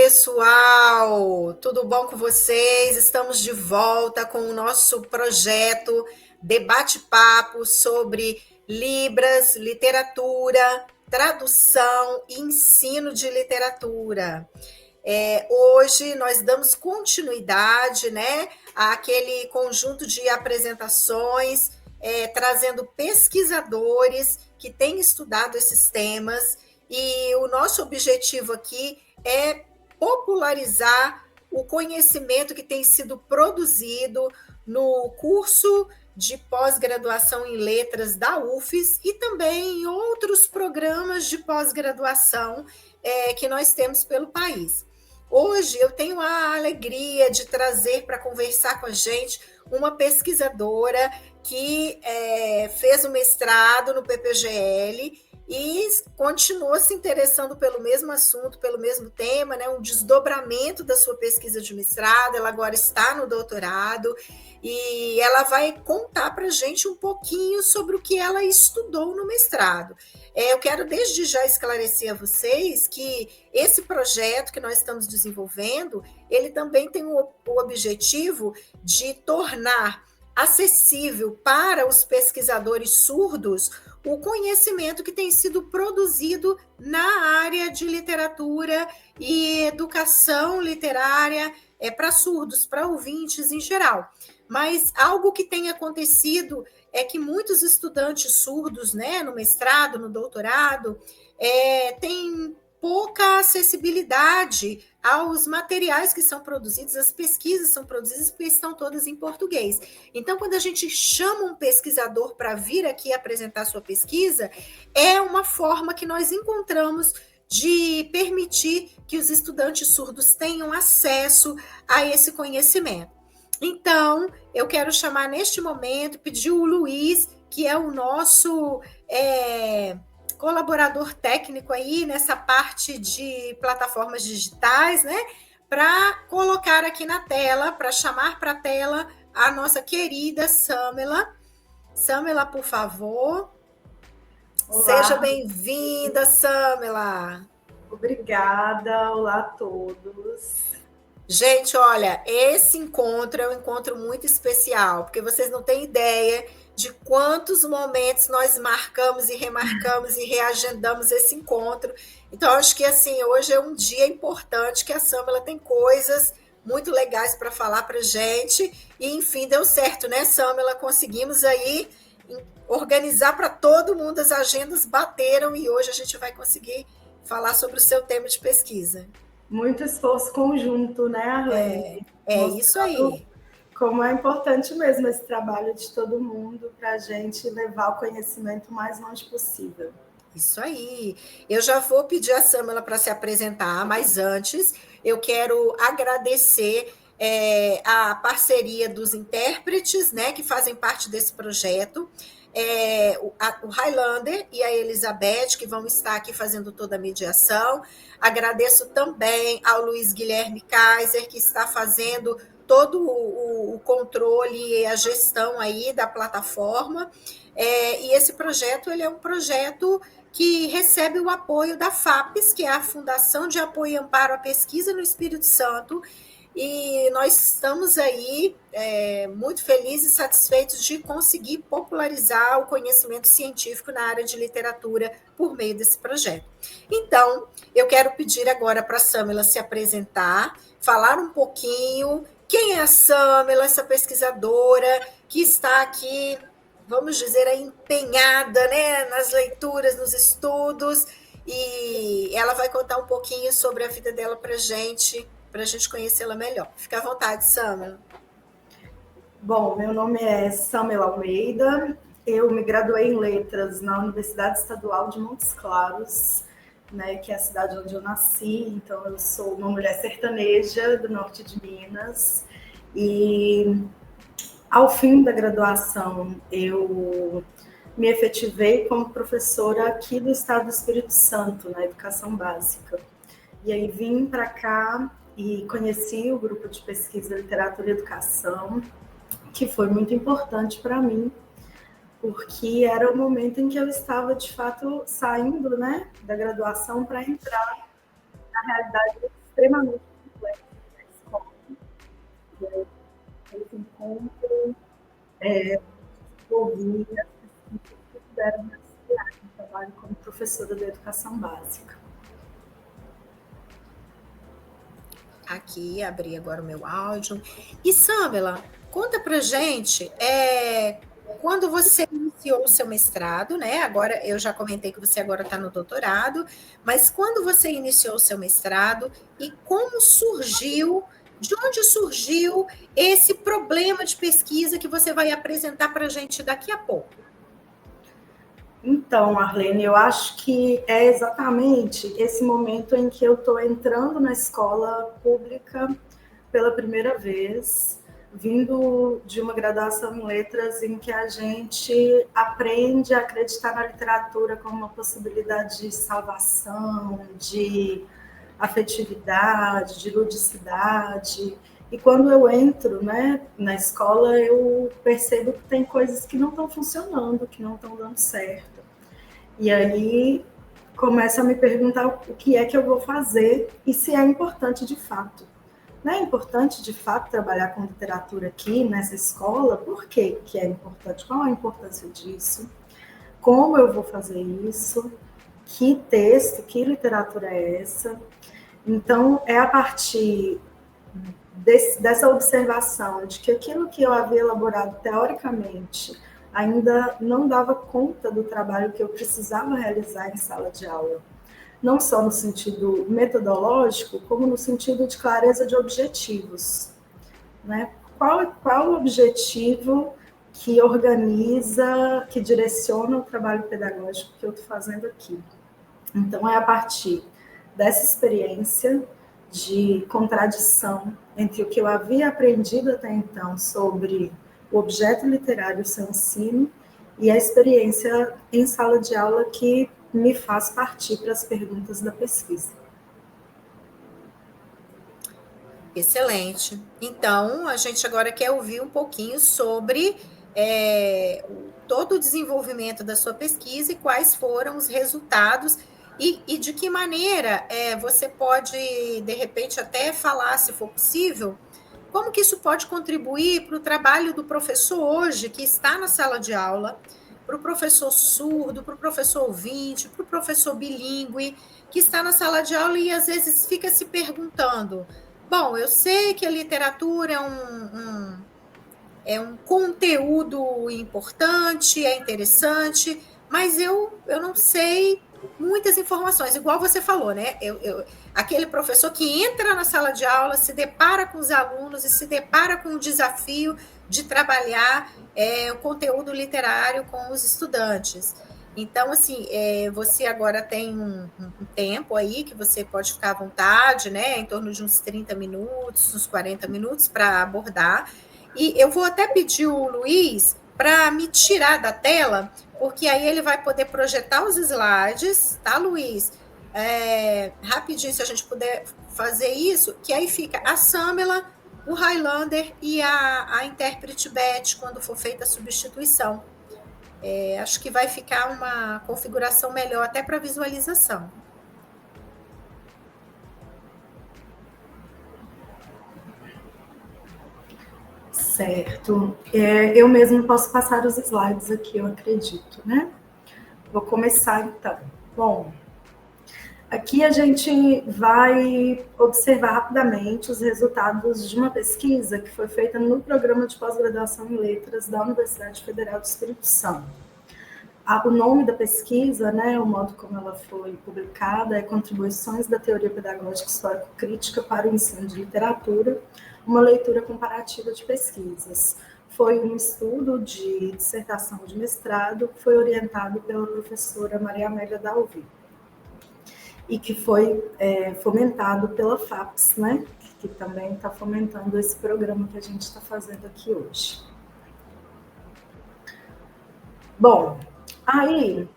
pessoal! Tudo bom com vocês? Estamos de volta com o nosso projeto Debate-Papo sobre Libras, literatura, tradução e ensino de literatura. Hoje nós damos continuidade, né, àquele conjunto de apresentações, trazendo pesquisadores que têm estudado esses temas, e o nosso objetivo aqui é popularizar o conhecimento que tem sido produzido no curso de pós-graduação em letras da UFES e também em outros programas de pós-graduação que nós temos pelo país. Hoje eu tenho a alegria de trazer para conversar com a gente uma pesquisadora que fez o mestrado no PPGL e continua se interessando pelo mesmo assunto, pelo mesmo tema, né? Um desdobramento da sua pesquisa de mestrado. Ela agora está no doutorado e ela vai contar para a gente um pouquinho sobre o que ela estudou no mestrado. Eu quero desde já esclarecer a vocês que esse projeto que nós estamos desenvolvendo, ele também tem o objetivo de tornar acessível para os pesquisadores surdos o conhecimento que tem sido produzido na área de literatura e educação literária para surdos, para ouvintes em geral. Mas algo que tem acontecido é que muitos estudantes surdos, né, no mestrado, no doutorado, têm pouca acessibilidade aos materiais que são produzidos, as pesquisas são produzidas porque estão todas em português. Então, quando a gente chama um pesquisador para vir aqui apresentar sua pesquisa, é uma forma que nós encontramos de permitir que os estudantes surdos tenham acesso a esse conhecimento. Então, eu quero chamar neste momento, pedir o Luiz, que é o nosso colaborador técnico aí nessa parte de plataformas digitais, né? Para colocar aqui na tela, para chamar para a tela a nossa querida Samela. Samela, por favor. Olá. Seja bem-vinda, Samela. Obrigada, olá a todos. Gente, olha, esse encontro é um encontro muito especial, porque vocês não têm ideia de quantos momentos nós marcamos e remarcamos e reagendamos esse encontro. Então, acho que assim, hoje é um dia importante que a Samela tem coisas muito legais para falar para a gente. E, enfim, deu certo, né, Samela? Conseguimos aí organizar para todo mundo, as agendas bateram e hoje a gente vai conseguir falar sobre o seu tema de pesquisa. Muito esforço conjunto, né, Arlene? Isso aí. Como é importante mesmo esse trabalho de todo mundo para a gente levar o conhecimento o mais longe possível. Isso aí. Eu já vou pedir a Samela para se apresentar, mas antes eu quero agradecer a parceria dos intérpretes, né, que fazem parte desse projeto. O Highlander e a Elizabeth, que vão estar aqui fazendo toda a mediação. Agradeço também ao Luiz Guilherme Kaiser, que está fazendo todo o controle e a gestão aí da plataforma. E esse projeto, ele é um projeto que recebe o apoio da FAPES, que é a Fundação de Apoio e Amparo à Pesquisa no Espírito Santo, e nós estamos aí muito felizes e satisfeitos de conseguir popularizar o conhecimento científico na área de literatura por meio desse projeto. Então, eu quero pedir agora para a Samela se apresentar, falar um pouquinho quem é a Samela, essa pesquisadora que está aqui, vamos dizer, empenhada, né, nas leituras, nos estudos, e ela vai contar um pouquinho sobre a vida dela para a gente conhecê-la melhor. Fica à vontade, Samela. Bom, meu nome é Samela Almeida, eu me graduei em Letras na Universidade Estadual de Montes Claros, né, que é a cidade onde eu nasci, então eu sou uma mulher sertaneja do norte de Minas, e ao fim da graduação eu me efetivei como professora aqui do estado do Espírito Santo, na educação básica. E aí vim para cá e conheci o grupo de pesquisa Literatura e Educação, que foi muito importante para mim, porque era o momento em que eu estava, de fato, saindo, né, da graduação para entrar na realidade extremamente complexo na escola. E aí, esse encontro, ouvi as pesquisas que puderam me auxiliar no trabalho como professora da educação básica. Aqui, abri agora o meu áudio. E, Samela, conta pra gente, quando você iniciou o seu mestrado, né? Agora, eu já comentei que você agora está no doutorado, mas quando você iniciou o seu mestrado e como surgiu, de onde surgiu esse problema de pesquisa que você vai apresentar para a gente daqui a pouco? Então, Arlene, eu acho que é exatamente esse momento em que eu estou entrando na escola pública pela primeira vez, vindo de uma graduação em letras em que a gente aprende a acreditar na literatura como uma possibilidade de salvação, de afetividade, de ludicidade. E quando eu entro, né, na escola, eu percebo que tem coisas que não estão funcionando, que não estão dando certo. E aí começo a me perguntar o que é que eu vou fazer e se é importante de fato. Não é importante de fato trabalhar com literatura aqui nessa escola? Por que é importante? Qual a importância disso? Como eu vou fazer isso? Que texto, que literatura é essa? Então, é a partir dessa observação de que aquilo que eu havia elaborado teoricamente ainda não dava conta do trabalho que eu precisava realizar em sala de aula. Não só no sentido metodológico, como no sentido de clareza de objetivos. Né? Qual o objetivo que organiza, que direciona o trabalho pedagógico que eu estou fazendo aqui? Então, é a partir dessa experiência de contradição entre o que eu havia aprendido até então sobre o objeto literário e o seu ensino e a experiência em sala de aula que me faz partir para as perguntas da pesquisa. Excelente. Então, a gente agora quer ouvir um pouquinho sobre todo o desenvolvimento da sua pesquisa e quais foram os resultados e de que maneira você pode, de repente, até falar, se for possível, como que isso pode contribuir para o trabalho do professor hoje, que está na sala de aula, para o professor surdo, para o professor ouvinte, para o professor bilíngue, que está na sala de aula e às vezes fica se perguntando: bom, eu sei que a literatura é um conteúdo importante, é interessante, mas eu não sei muitas informações, igual você falou, né? Aquele professor que entra na sala de aula, se depara com os alunos e se depara com o desafio de trabalhar o conteúdo literário com os estudantes. Então, assim, você agora tem um tempo aí que você pode ficar à vontade, né? Em torno de uns 30 minutos, uns 40 minutos para abordar. E eu vou até pedir o Luiz para me tirar da tela, porque aí ele vai poder projetar os slides, tá, Luiz? Rapidinho, se a gente puder fazer isso, que aí fica a Samela, o Highlander e a intérprete Beth, quando for feita a substituição. Acho que vai ficar uma configuração melhor até para visualização. Certo. Eu mesmo posso passar os slides aqui, eu acredito, né? Vou começar então. Bom, aqui a gente vai observar rapidamente os resultados de uma pesquisa que foi feita no programa de pós-graduação em letras da Universidade Federal do Espírito Santo. O nome da pesquisa, né, o modo como ela foi publicada, é Contribuições da Teoria Pedagógica Histórico-Crítica para o Ensino de Literatura, uma leitura comparativa de pesquisas. Foi um estudo de dissertação de mestrado que foi orientado pela professora Maria Amélia Dalvi e que foi fomentado pela FAPES, né, que também está fomentando esse programa que a gente está fazendo aqui hoje. Bom, aí,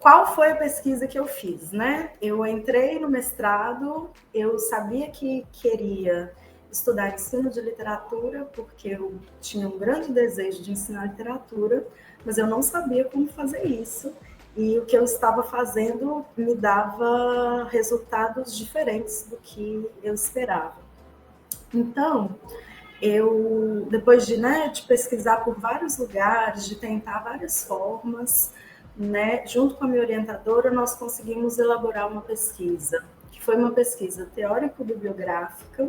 qual foi a pesquisa que eu fiz, né? Eu entrei no mestrado, eu sabia que queria estudar ensino de literatura, porque eu tinha um grande desejo de ensinar literatura, mas eu não sabia como fazer isso. e o que eu estava fazendo me dava resultados diferentes do que eu esperava. Então, eu, depois de pesquisar por vários lugares, de tentar várias formas, né, junto com a minha orientadora, nós conseguimos elaborar uma pesquisa, que foi uma pesquisa teórico-bibliográfica,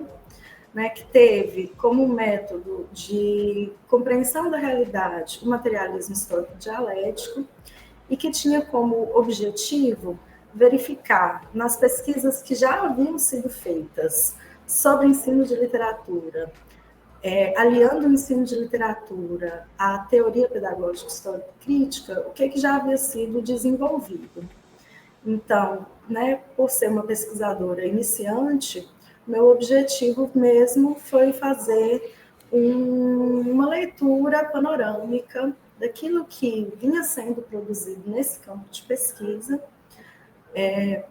né, que teve como método de compreensão da realidade o materialismo histórico dialético e que tinha como objetivo verificar nas pesquisas que já haviam sido feitas sobre ensino de literatura, aliando o ensino de literatura à teoria pedagógica histórico-crítica, o que já havia sido desenvolvido. Então, né, por ser uma pesquisadora iniciante, meu objetivo mesmo foi fazer uma leitura panorâmica daquilo que vinha sendo produzido nesse campo de pesquisa,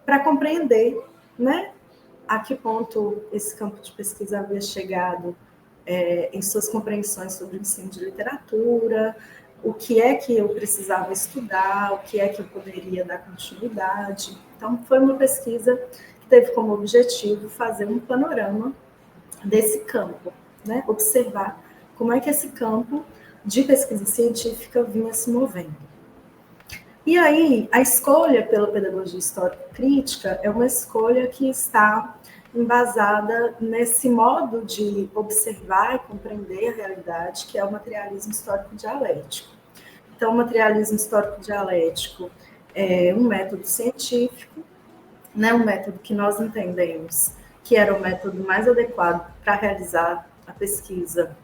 para compreender, né, a que ponto esse campo de pesquisa havia chegado em suas compreensões sobre o ensino de literatura, o que é que eu precisava estudar, o que é que eu poderia dar continuidade. Então, foi uma pesquisa que teve como objetivo fazer um panorama desse campo, né? Observar como é que esse campo de pesquisa científica vinha se movendo. E aí, a escolha pela pedagogia histórico-crítica é uma escolha que está embasada nesse modo de observar e compreender a realidade, que é o materialismo histórico-dialético. Então, o materialismo histórico-dialético é um método científico, né, um método que nós entendemos que era o método mais adequado para realizar a pesquisa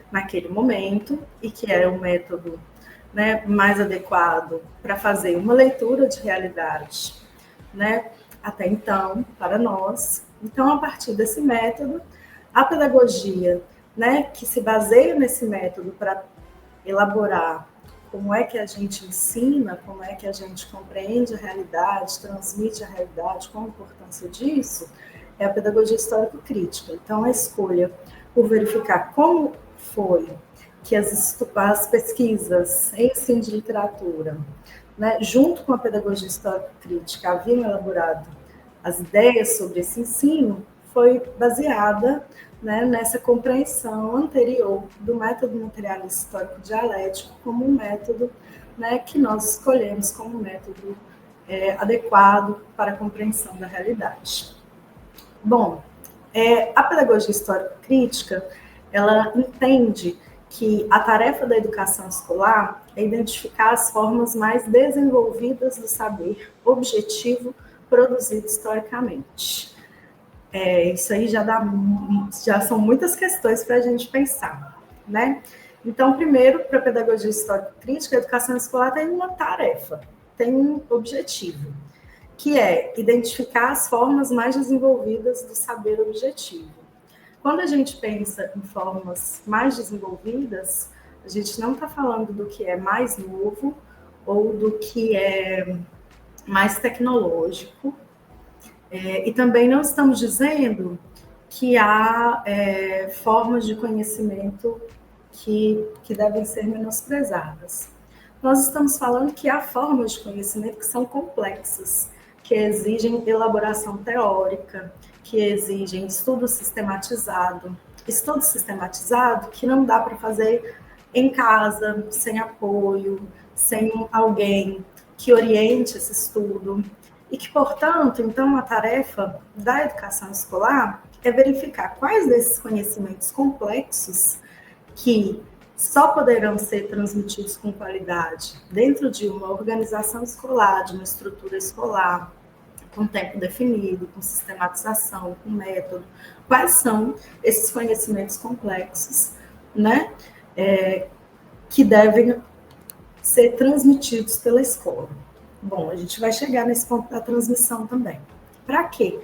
naquele momento e que era o método, né, mais adequado para fazer uma leitura de realidade, né, até então, para nós. Então, a partir desse método, a pedagogia, né, que se baseia nesse método para elaborar como é que a gente ensina, como é que a gente compreende a realidade, transmite a realidade, qual a importância disso, é a pedagogia histórico-crítica. Então, a escolha por verificar como foi que as pesquisas em ensino de literatura, né, junto com a pedagogia histórico-crítica, haviam elaborado as ideias sobre esse ensino, foi baseada, né, nessa compreensão anterior do método materialista histórico-dialético como um método, né, que nós escolhemos como um método adequado para a compreensão da realidade. Bom, a pedagogia histórico-crítica, ela entende que a tarefa da educação escolar é identificar as formas mais desenvolvidas do saber objetivo produzido historicamente. Isso aí já são muitas questões para a gente pensar, né? Então, primeiro, para a pedagogia histórico-crítica, a educação escolar tem uma tarefa, tem um objetivo, que é identificar as formas mais desenvolvidas do saber objetivo. Quando a gente pensa em formas mais desenvolvidas, a gente não está falando do que é mais novo ou do que é mais tecnológico, e também não estamos dizendo que há formas de conhecimento que devem ser menosprezadas. Nós estamos falando que há formas de conhecimento que são complexas, que exigem elaboração teórica, que exigem estudo sistematizado que não dá para fazer em casa, sem apoio, sem alguém que oriente esse estudo, e que, portanto, então, a tarefa da educação escolar é verificar quais desses conhecimentos complexos que só poderão ser transmitidos com qualidade dentro de uma organização escolar, de uma estrutura escolar, com tempo definido, com sistematização, com método. Quais são esses conhecimentos complexos, né, que devem ser transmitidos pela escola? Bom, a gente vai chegar nesse ponto da transmissão também. Para quê?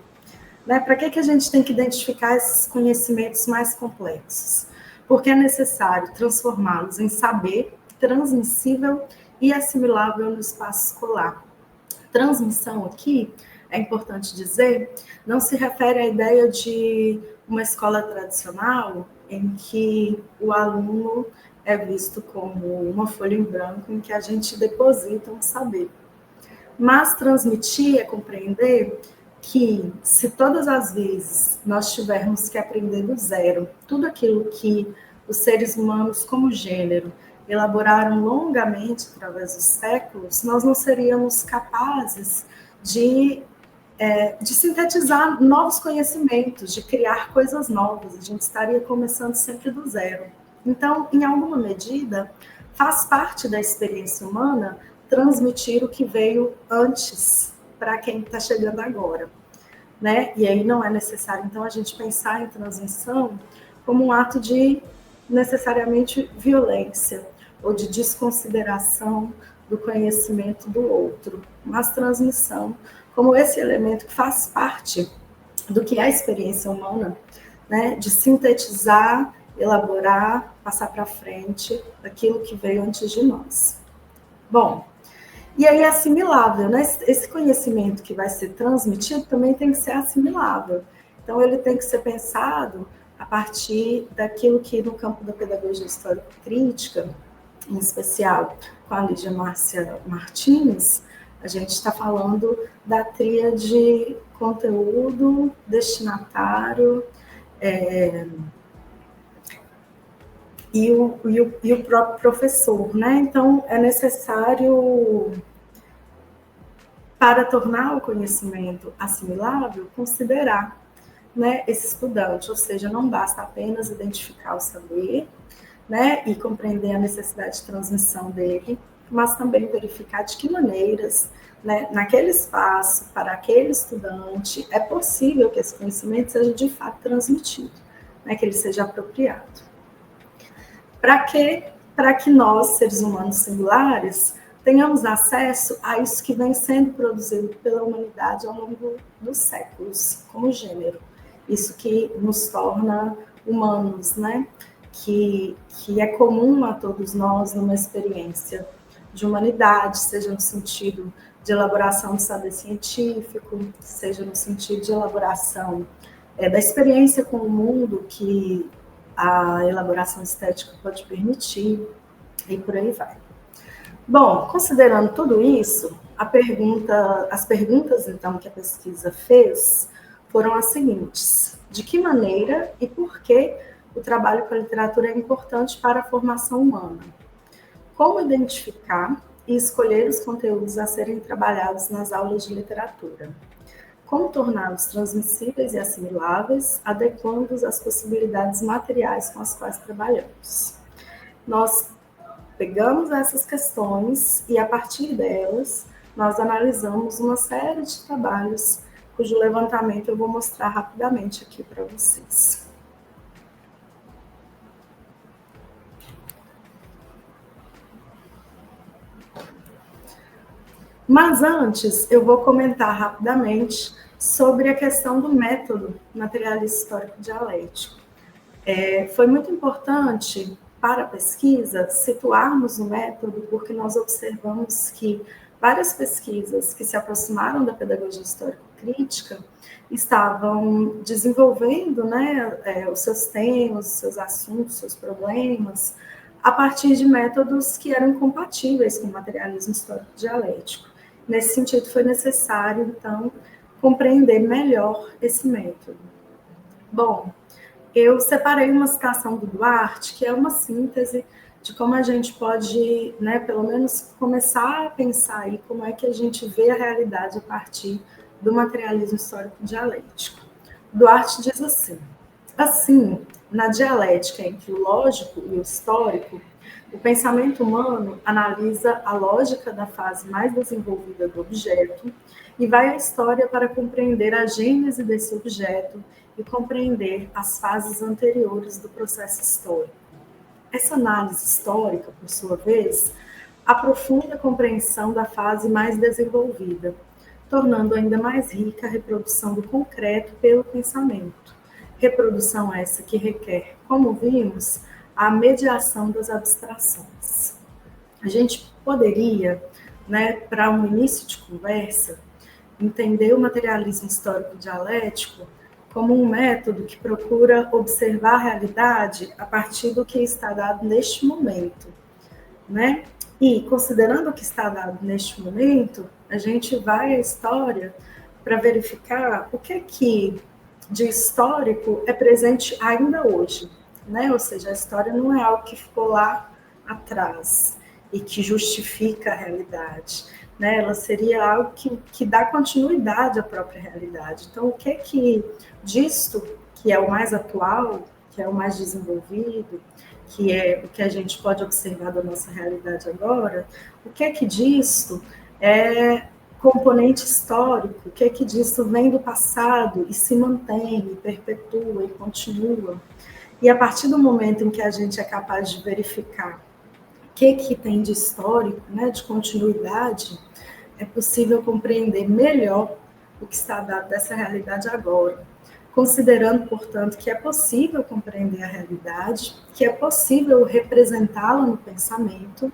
Né? Para que a gente tem que identificar esses conhecimentos mais complexos? Porque é necessário transformá-los em saber transmissível e assimilável no espaço escolar. Transmissão aqui, é importante dizer, não se refere à ideia de uma escola tradicional em que o aluno é visto como uma folha em branco em que a gente deposita um saber. Mas transmitir é compreender que, se todas as vezes nós tivermos que aprender do zero tudo aquilo que os seres humanos, como gênero, elaboraram longamente através dos séculos, nós não seríamos capazes de sintetizar novos conhecimentos, de criar coisas novas. A gente estaria começando sempre do zero. Então, em alguma medida, faz parte da experiência humana transmitir o que veio antes para quem está chegando agora, né? E aí não é necessário, então, a gente pensar em transmissão como um ato de necessariamente violência ou de desconsideração do conhecimento do outro, mas transmissão como esse elemento que faz parte do que é a experiência humana, né? De sintetizar, elaborar, passar para frente aquilo que veio antes de nós. Bom, e aí é assimilável, né? Esse conhecimento que vai ser transmitido também tem que ser assimilável. Então, ele tem que ser pensado a partir daquilo que, no campo da pedagogia histórico-crítica, em especial com a Lídia Márcia Martins, a gente está falando da tríade conteúdo, destinatário, e o próprio professor, né? Então, é necessário, para tornar o conhecimento assimilável, considerar, né, esse estudante, ou seja, não basta apenas identificar o saber, né, e compreender a necessidade de transmissão dele, mas também verificar de que maneiras, né, naquele espaço, para aquele estudante, é possível que esse conhecimento seja de fato transmitido, né, que ele seja apropriado. Para quê? Para que nós, seres humanos singulares, tenhamos acesso a isso que vem sendo produzido pela humanidade ao longo dos séculos, como gênero. Isso que nos torna humanos, né? Que é comum a todos nós numa experiência de humanidade, seja no sentido de elaboração do saber científico, seja no sentido de elaboração da experiência com o mundo que a elaboração estética pode permitir, e por aí vai. Bom, considerando tudo isso, as perguntas, então, que a pesquisa fez foram as seguintes: de que maneira e por que o trabalho com a literatura é importante para a formação humana? Como identificar e escolher os conteúdos a serem trabalhados nas aulas de literatura? Como torná-los transmissíveis e assimiláveis, adequando-os às possibilidades materiais com as quais trabalhamos? Nós pegamos essas questões e, a partir delas, nós analisamos uma série de trabalhos cujo levantamento eu vou mostrar rapidamente aqui para vocês. Mas antes, eu vou comentar rapidamente sobre a questão do método materialista histórico dialético. Foi muito importante para a pesquisa situarmos o método, porque nós observamos que várias pesquisas que se aproximaram da pedagogia histórico-crítica estavam desenvolvendo, né, os seus temas, os seus assuntos, os seus problemas, a partir de métodos que eram compatíveis com o materialismo histórico-dialético. Nesse sentido, foi necessário, então, compreender melhor esse método. Bom, eu separei uma citação do Duarte, que é uma síntese de como a gente pode, né, pelo menos começar a pensar aí como é que a gente vê a realidade a partir do materialismo histórico-dialético. Duarte diz assim, na dialética entre o lógico e o histórico, o pensamento humano analisa a lógica da fase mais desenvolvida do objeto e vai à história para compreender a gênese desse objeto e compreender as fases anteriores do processo histórico. Essa análise histórica, por sua vez, aprofunda a compreensão da fase mais desenvolvida, tornando ainda mais rica a reprodução do concreto pelo pensamento. Reprodução essa que requer, como vimos, a mediação das abstrações. A gente poderia, né, para um início de conversa, entender o materialismo histórico-dialético como um método que procura observar a realidade a partir do que está dado neste momento, né? E, considerando o que está dado neste momento, a gente vai à história para verificar o que de histórico é presente ainda hoje, né? Ou seja, a história não é algo que ficou lá atrás e que justifica a realidade, né? Ela seria algo que dá continuidade à própria realidade. Então, o que disto, que é o mais atual, que é o mais desenvolvido, que é o que a gente pode observar da nossa realidade agora, o que disto é componente histórico, o que disso vem do passado e se mantém, e perpetua e continua. E a partir do momento em que a gente é capaz de verificar o que tem de histórico, né, de continuidade, é possível compreender melhor o que está dado dessa realidade agora. Considerando, portanto, que é possível compreender a realidade, que é possível representá-la no pensamento,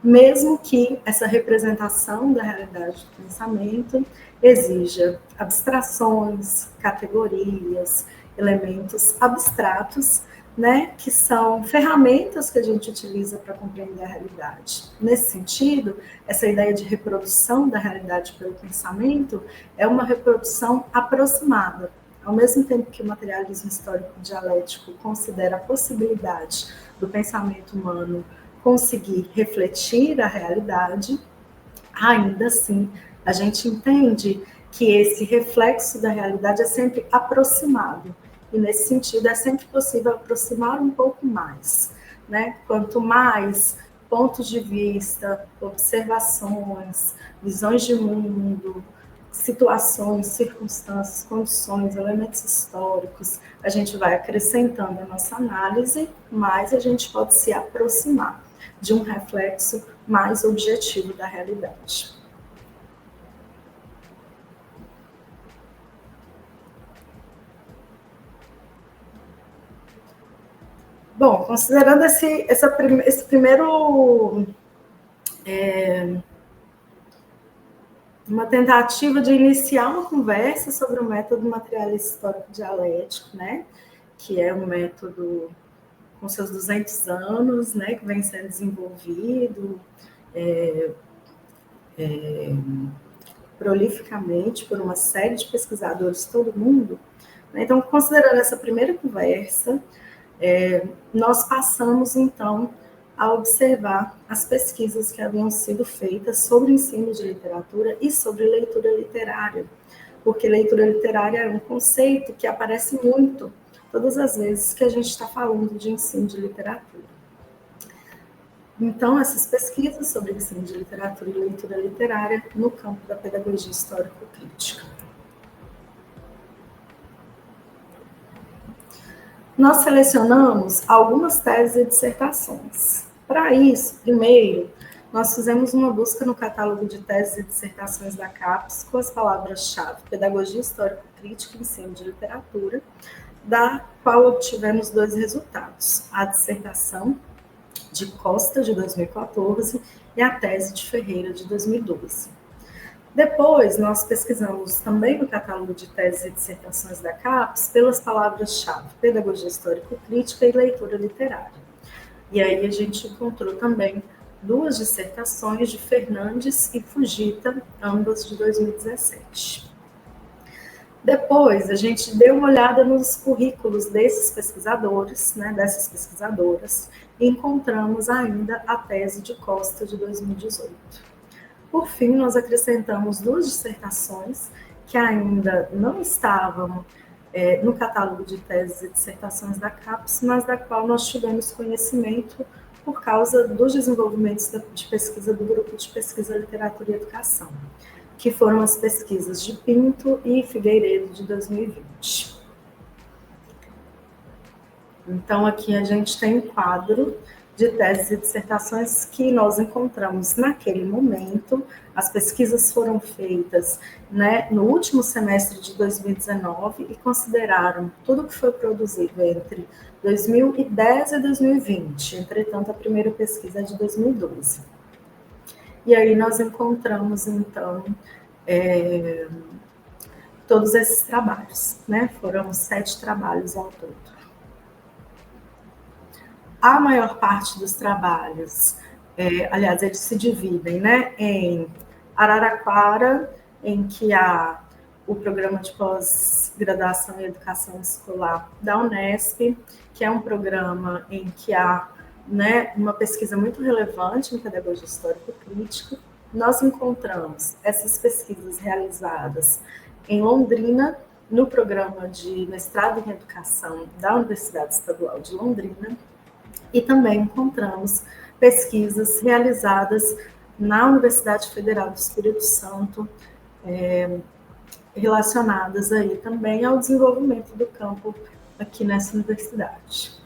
mesmo que essa representação da realidade do pensamento exija abstrações, categorias, elementos abstratos, né, que são ferramentas que a gente utiliza para compreender a realidade. Nesse sentido, essa ideia de reprodução da realidade pelo pensamento é uma reprodução aproximada. Ao mesmo tempo que o materialismo histórico dialético considera a possibilidade do pensamento humano conseguir refletir a realidade, ainda assim, a gente entende que esse reflexo da realidade é sempre aproximado. E, nesse sentido, é sempre possível aproximar um pouco mais, né? Quanto mais pontos de vista, observações, visões de mundo, situações, circunstâncias, condições, elementos históricos, a gente vai acrescentando a nossa análise, mais a gente pode se aproximar de um reflexo mais objetivo da realidade. Bom, considerando esse primeiro uma tentativa de iniciar uma conversa sobre o método materialista histórico dialético, né, que é um método com seus 200 anos, né, que vem sendo desenvolvido prolificamente por uma série de pesquisadores de todo o mundo. Então, considerando essa primeira conversa, nós passamos, então, a observar as pesquisas que haviam sido feitas sobre o ensino de literatura e sobre leitura literária, porque leitura literária é um conceito que aparece muito todas as vezes que a gente está falando de ensino de literatura. Então, essas pesquisas sobre ensino de literatura e leitura literária no campo da pedagogia histórico-crítica. Nós selecionamos algumas teses e dissertações. Para isso, primeiro, nós fizemos uma busca no catálogo de teses e dissertações da CAPES com as palavras-chave Pedagogia Histórico-Crítica e Ensino de Literatura, da qual obtivemos 2 resultados: a dissertação de Costa, de 2014, e a tese de Ferreira, de 2012. Depois, nós pesquisamos também no catálogo de teses e dissertações da CAPES pelas palavras-chave Pedagogia Histórico-Crítica e Leitura Literária. E aí a gente encontrou também 2 dissertações de Fernandes e Fujita, ambas de 2017. Depois, a gente deu uma olhada nos currículos desses pesquisadores, né, dessas pesquisadoras, e encontramos ainda a tese de Costa, de 2018. Por fim, nós acrescentamos 2 dissertações que ainda não estavam no catálogo de teses e dissertações da CAPES, mas da qual nós tivemos conhecimento por causa dos desenvolvimentos de pesquisa do Grupo de Pesquisa Literatura e Educação, que foram as pesquisas de Pinto e Figueiredo, de 2020. Então, aqui a gente tem um quadro de teses e dissertações que nós encontramos naquele momento. As pesquisas foram feitas, né, no último semestre de 2019 e consideraram tudo que foi produzido entre 2010 e 2020. Entretanto, a primeira pesquisa é de 2012. E aí nós encontramos, então, todos esses trabalhos, né? Foram 7 trabalhos ao todo. A maior parte dos trabalhos, aliás, eles se dividem, né, em Araraquara, em que há o programa de pós-graduação em educação escolar da Unesp, que é um programa em que há, né, uma pesquisa muito relevante em pedagogia histórico-crítica. Nós encontramos essas pesquisas realizadas em Londrina, no programa de mestrado em educação da Universidade Estadual de Londrina, e também encontramos pesquisas realizadas na Universidade Federal do Espírito Santo, relacionadas aí também ao desenvolvimento do campo aqui nessa universidade.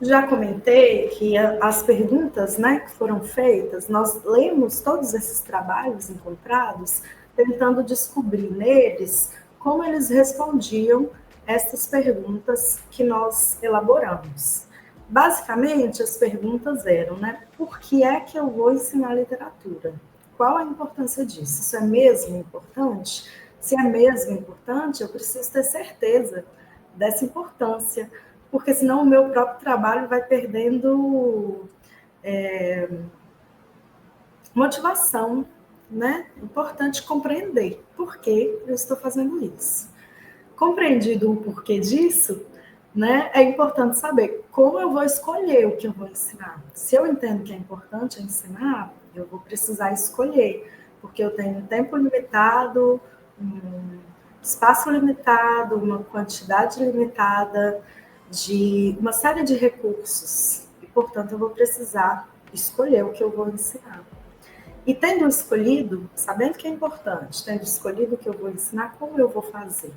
Já comentei que as perguntas, né, que foram feitas, nós lemos todos esses trabalhos encontrados, tentando descobrir neles como eles respondiam estas perguntas que nós elaboramos. Basicamente, as perguntas eram, né, por que é que eu vou ensinar literatura? Qual a importância disso? Isso é mesmo importante? Se é mesmo importante, eu preciso ter certeza dessa importância, porque senão o meu próprio trabalho vai perdendo motivação, né? É importante compreender por que eu estou fazendo isso. Compreendido o porquê disso, né, é importante saber como eu vou escolher o que eu vou ensinar. Se eu entendo que é importante ensinar, eu vou precisar escolher, porque eu tenho um tempo limitado, um espaço limitado, uma quantidade limitada de uma série de recursos. E, portanto, eu vou precisar escolher o que eu vou ensinar. E tendo escolhido, sabendo que é importante, tendo escolhido o que eu vou ensinar, como eu vou fazer?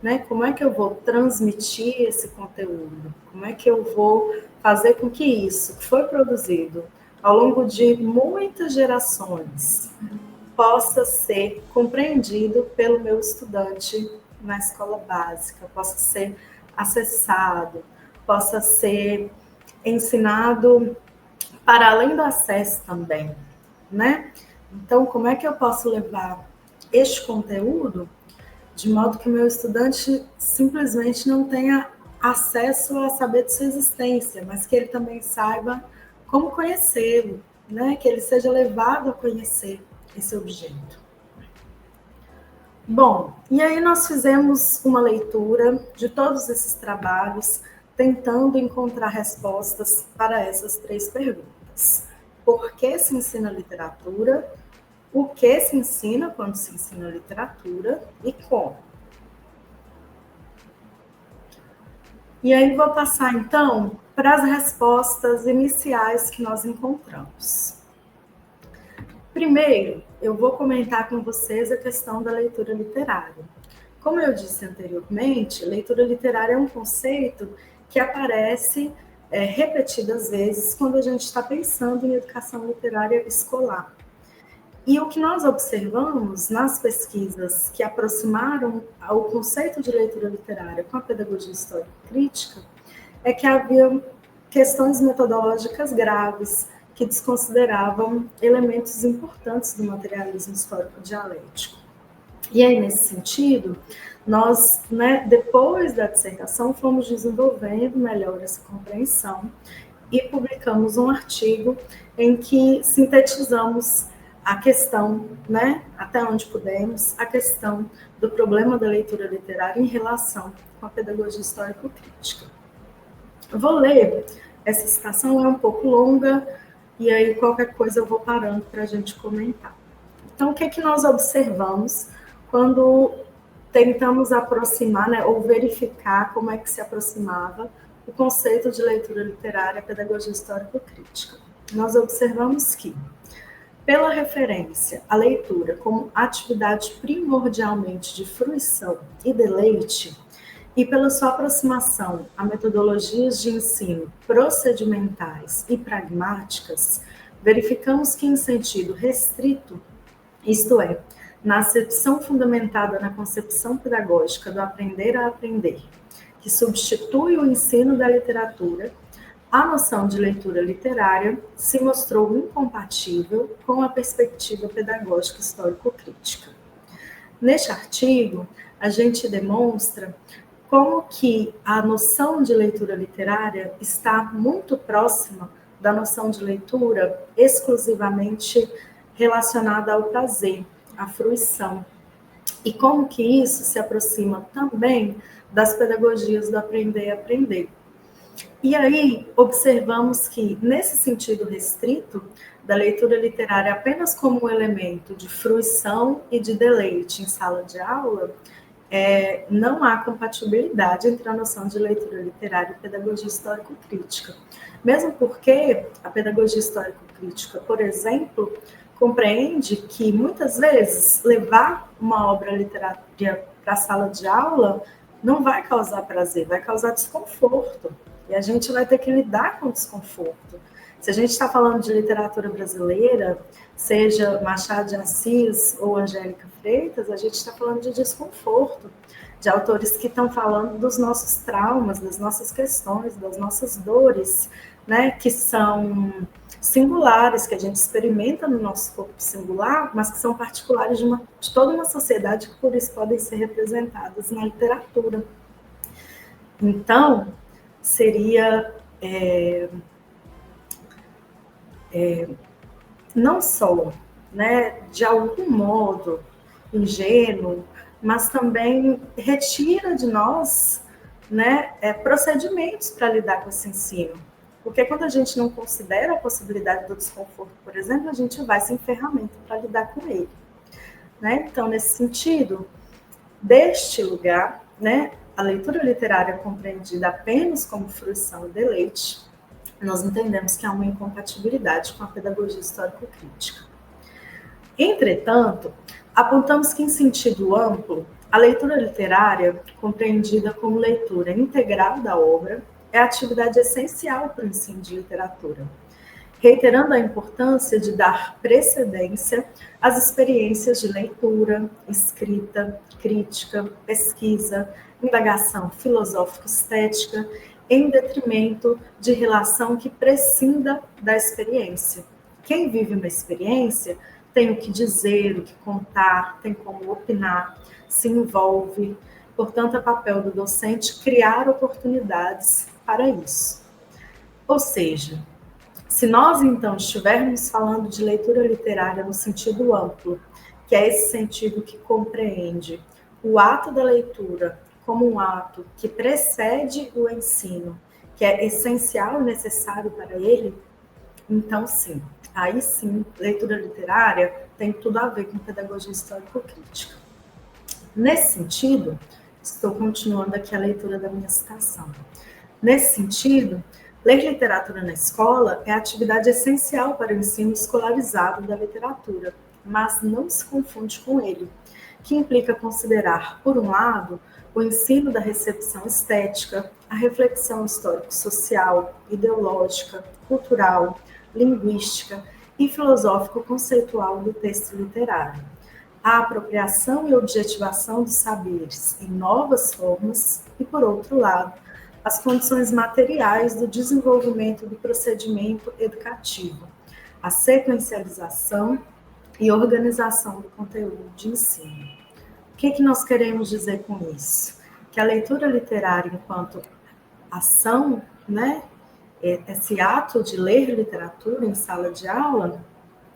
Né? Como é que eu vou transmitir esse conteúdo? Como é que eu vou fazer com que isso que foi produzido ao longo de muitas gerações possa ser compreendido pelo meu estudante na escola básica, possa ser acessado, possa ser ensinado para além do acesso também, né? Então, como é que eu posso levar este conteúdo de modo que o meu estudante simplesmente não tenha acesso a saber de sua existência, mas que ele também saiba como conhecê-lo, né? Que ele seja levado a conhecer esse objeto. Bom, e aí nós fizemos uma leitura de todos esses trabalhos, tentando encontrar respostas para essas 3 perguntas. Por que se ensina literatura? O que se ensina quando se ensina literatura e como? E aí vou passar, então, para as respostas iniciais que nós encontramos. Primeiro, eu vou comentar com vocês a questão da leitura literária. Como eu disse anteriormente, leitura literária é um conceito que aparece repetidas vezes quando a gente está pensando em educação literária escolar. E o que nós observamos nas pesquisas que aproximaram o conceito de leitura literária com a pedagogia histórico-crítica é que havia questões metodológicas graves que desconsideravam elementos importantes do materialismo histórico-dialético. E aí, nesse sentido, nós, né, depois da dissertação, fomos desenvolvendo melhor essa compreensão e publicamos um artigo em que sintetizamos a questão, né, até onde pudemos, a questão do problema da leitura literária em relação com a pedagogia histórico-crítica. Eu vou ler, essa citação é um pouco longa, e aí qualquer coisa eu vou parando para a gente comentar. Então, o que é que nós observamos quando tentamos aproximar, né, ou verificar como é que se aproximava o conceito de leitura literária à pedagogia histórico-crítica? Nós observamos que, pela referência à leitura como atividade primordialmente de fruição e deleite, e pela sua aproximação a metodologias de ensino procedimentais e pragmáticas, verificamos que, em sentido restrito, isto é, na acepção fundamentada na concepção pedagógica do aprender a aprender, que substitui o ensino da literatura, a noção de leitura literária se mostrou incompatível com a perspectiva pedagógica histórico-crítica. Neste artigo, a gente demonstra como que a noção de leitura literária está muito próxima da noção de leitura exclusivamente relacionada ao prazer, à fruição. E como que isso se aproxima também das pedagogias do aprender e aprender. E aí, observamos que, nesse sentido restrito, da leitura literária apenas como um elemento de fruição e de deleite em sala de aula, não há compatibilidade entre a noção de leitura literária e pedagogia histórico-crítica. Mesmo porque a pedagogia histórico-crítica, por exemplo, compreende que, muitas vezes, levar uma obra literária para a sala de aula não vai causar prazer, vai causar desconforto. E a gente vai ter que lidar com o desconforto. Se a gente está falando de literatura brasileira, seja Machado de Assis ou Angélica Freitas, a gente está falando de desconforto, de autores que estão falando dos nossos traumas, das nossas questões, das nossas dores, né, que são singulares, que a gente experimenta no nosso corpo singular, mas que são particulares de toda uma sociedade, que por isso podem ser representadas na literatura. Então, seria não só, né, de algum modo ingênuo, mas também retira de nós, né, procedimentos para lidar com esse ensino. Porque quando a gente não considera a possibilidade do desconforto, por exemplo, a gente vai sem ferramenta para lidar com ele. Né? Então, nesse sentido, deste lugar, né, a leitura literária compreendida apenas como fruição e deleite, nós entendemos que há uma incompatibilidade com a pedagogia histórico-crítica. Entretanto, apontamos que, em sentido amplo, a leitura literária, compreendida como leitura integral da obra, é a atividade essencial para o ensino de literatura, reiterando a importância de dar precedência às experiências de leitura, escrita, crítica, pesquisa, indagação filosófico-estética, em detrimento de relação que prescinda da experiência. Quem vive uma experiência tem o que dizer, o que contar, tem como opinar, se envolve. Portanto, é papel do docente criar oportunidades para isso. Ou seja, se nós, então, estivermos falando de leitura literária no sentido amplo, que é esse sentido que compreende o ato da leitura como um ato que precede o ensino, que é essencial e necessário para ele, então, sim, aí sim, leitura literária tem tudo a ver com pedagogia histórico-crítica. Nesse sentido, estou continuando aqui a leitura da minha citação. Nesse sentido, ler literatura na escola é a atividade essencial para o ensino escolarizado da literatura, mas não se confunde com ele, que implica considerar, por um lado, o ensino da recepção estética, a reflexão histórico-social, ideológica, cultural, linguística e filosófico-conceitual do texto literário, a apropriação e objetivação dos saberes em novas formas e, por outro lado, as condições materiais do desenvolvimento do procedimento educativo, a sequencialização e organização do conteúdo de ensino. O que nós queremos dizer com isso? Que a leitura literária, enquanto ação, né, esse ato de ler literatura em sala de aula,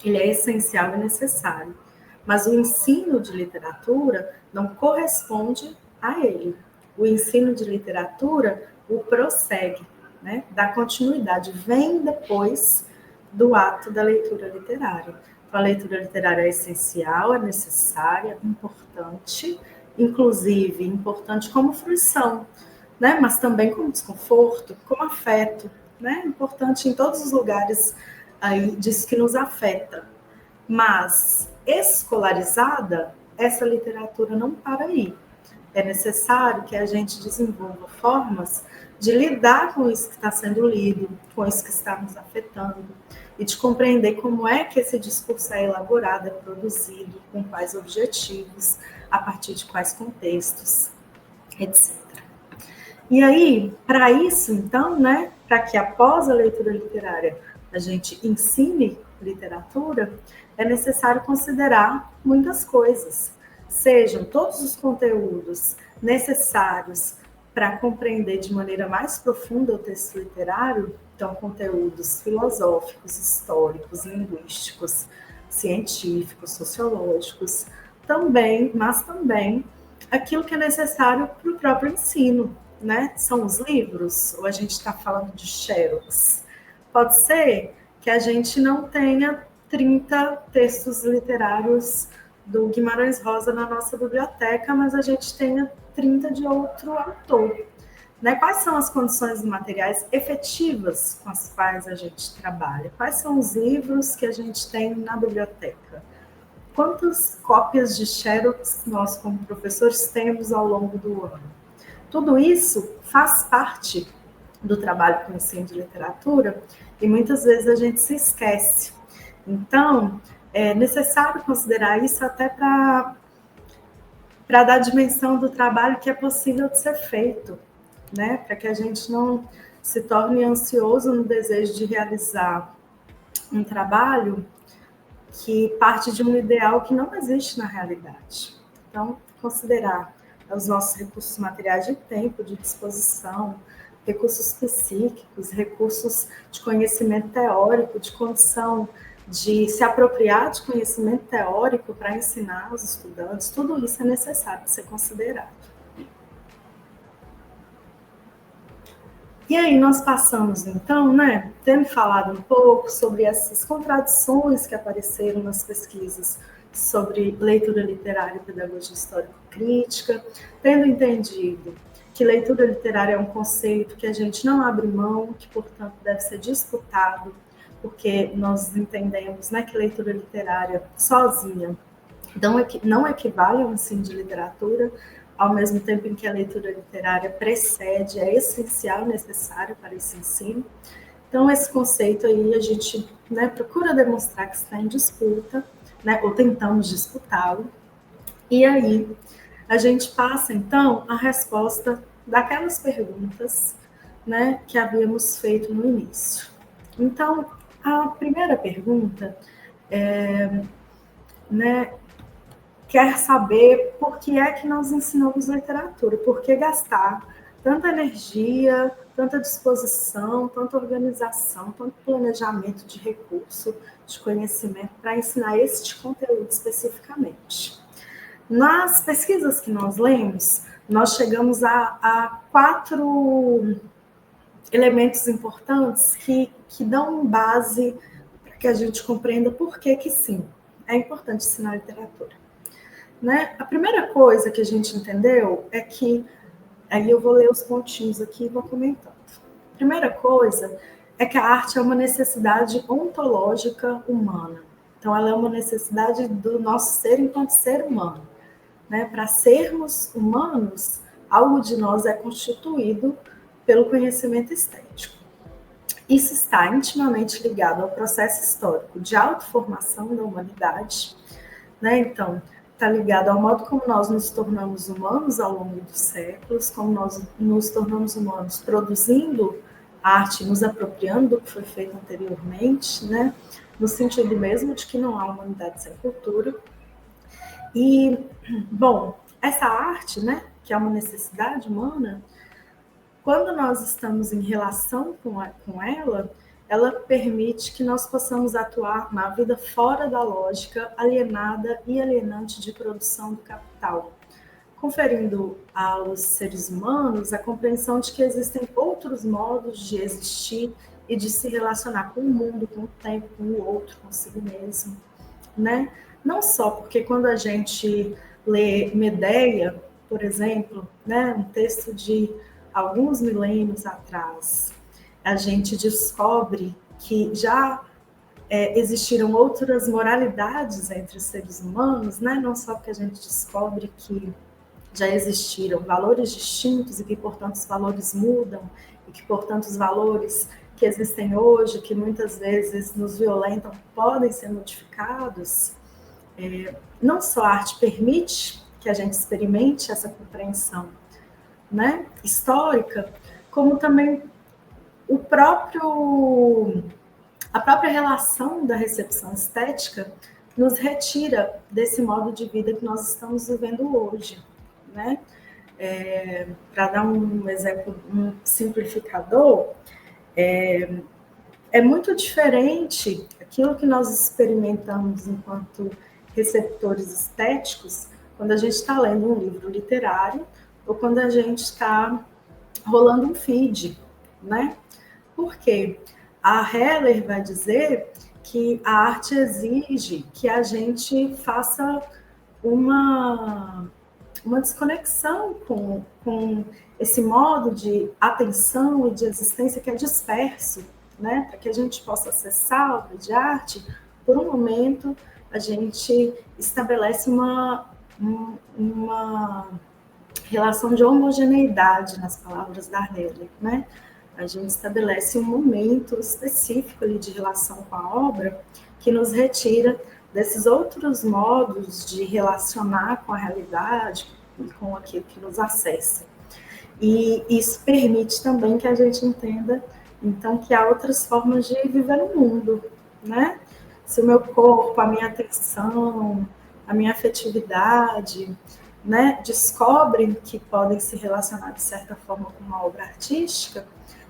ele é essencial e necessário. Mas o ensino de literatura não corresponde a ele. O ensino de literatura o prossegue, né, dá continuidade, vem depois do ato da leitura literária. Então, a leitura literária é essencial, é necessária, importante, inclusive importante como fruição, né, mas também como desconforto, como afeto, né, importante em todos os lugares aí disso que nos afeta. Mas escolarizada, essa literatura não para aí. É necessário que a gente desenvolva formas de lidar com isso que está sendo lido, com isso que está nos afetando, e de compreender como é que esse discurso é elaborado, é produzido, com quais objetivos, a partir de quais contextos, etc. E aí, para isso, então, né, para que após a leitura literária a gente ensine literatura, é necessário considerar muitas coisas, sejam todos os conteúdos necessários para compreender de maneira mais profunda o texto literário, então conteúdos filosóficos, históricos, linguísticos, científicos, sociológicos, também, mas também aquilo que é necessário para o próprio ensino, né? São os livros, ou a gente está falando de xerox? Pode ser que a gente não tenha 30 textos literários do Guimarães Rosa na nossa biblioteca, mas a gente tenha 30 de outro autor. Né? Quais são as condições materiais efetivas com as quais a gente trabalha? Quais são os livros que a gente tem na biblioteca? Quantas cópias de xerox nós, como professores, temos ao longo do ano? Tudo isso faz parte do trabalho com o ensino de literatura e muitas vezes a gente se esquece. Então, é necessário considerar isso até para dar dimensão do trabalho que é possível de ser feito, né? Para que a gente não se torne ansioso no desejo de realizar um trabalho que parte de um ideal que não existe na realidade. Então, considerar os nossos recursos materiais de tempo, de disposição, recursos psíquicos, recursos de conhecimento teórico, de condição de se apropriar de conhecimento teórico para ensinar os estudantes, tudo isso é necessário ser considerado. E aí nós passamos, então, né, tendo falado um pouco sobre essas contradições que apareceram nas pesquisas sobre leitura literária e pedagogia histórico-crítica, tendo entendido que leitura literária é um conceito que a gente não abre mão, que, portanto, deve ser disputado, porque nós entendemos, né, que leitura literária sozinha não equivale ao ensino de literatura, ao mesmo tempo em que a leitura literária precede, é essencial, necessário para esse ensino. Então, esse conceito aí a gente, né, procura demonstrar que está em disputa, né, ou tentamos disputá-lo, e aí a gente passa, então, a resposta daquelas perguntas, né, que havíamos feito no início. Então, a primeira pergunta né, quer saber por que é que nós ensinamos literatura, por que gastar tanta energia, tanta disposição, tanta organização, tanto planejamento de recurso, de conhecimento para ensinar este conteúdo especificamente. Nas pesquisas que nós lemos, nós chegamos a 4 elementos importantes que dão base para que a gente compreenda por que sim, é importante ensinar literatura. Né? A primeira coisa que a gente entendeu é que, aí eu vou ler os pontinhos aqui e vou comentando. A primeira coisa é que a arte é uma necessidade ontológica humana. Então, ela é uma necessidade do nosso ser enquanto ser humano. Né? Para sermos humanos, algo de nós é constituído pelo conhecimento estético. Isso está intimamente ligado ao processo histórico de autoformação da humanidade. Né? Então, está ligado ao modo como nós nos tornamos humanos ao longo dos séculos, como nós nos tornamos humanos produzindo arte, nos apropriando do que foi feito anteriormente, né? No sentido mesmo de que não há humanidade sem cultura. E, bom, essa arte, né, que é uma necessidade humana, quando nós estamos em relação com ela, ela permite que nós possamos atuar na vida fora da lógica alienada e alienante de produção do capital, conferindo aos seres humanos a compreensão de que existem outros modos de existir e de se relacionar com o mundo, com o tempo, com o outro, consigo mesmo, né? Não só porque quando a gente lê Medeia, por exemplo, né, um texto de alguns milênios atrás, a gente descobre que já existiram outras moralidades entre os seres humanos, né? Não só porque a gente descobre que já existiram valores distintos e que, portanto, os valores mudam e que, portanto, os valores que existem hoje, que muitas vezes nos violentam, podem ser modificados. Não só a arte permite que a gente experimente essa compreensão, né, histórica, como também a própria relação da recepção estética nos retira desse modo de vida que nós estamos vivendo hoje, né? Para dar um exemplo, um simplificador, é muito diferente aquilo que nós experimentamos enquanto receptores estéticos quando a gente está lendo um livro literário ou quando a gente está rolando um feed, né? Por quê? A Heller vai dizer que a arte exige que a gente faça uma, uma desconexão com esse modo de atenção e de existência que é disperso, né? Para que a gente possa acessar a obra de arte, por um momento a gente estabelece uma relação de homogeneidade nas palavras da Heller, né? A gente estabelece um momento específico ali de relação com a obra que nos retira desses outros modos de relacionar com a realidade e com aquilo que nos acessa. E isso permite também que a gente entenda, então, que há outras formas de viver no mundo, né? Se o meu corpo, a minha atenção, a minha afetividade, né, descobrem que podem se relacionar de certa forma com uma obra artística,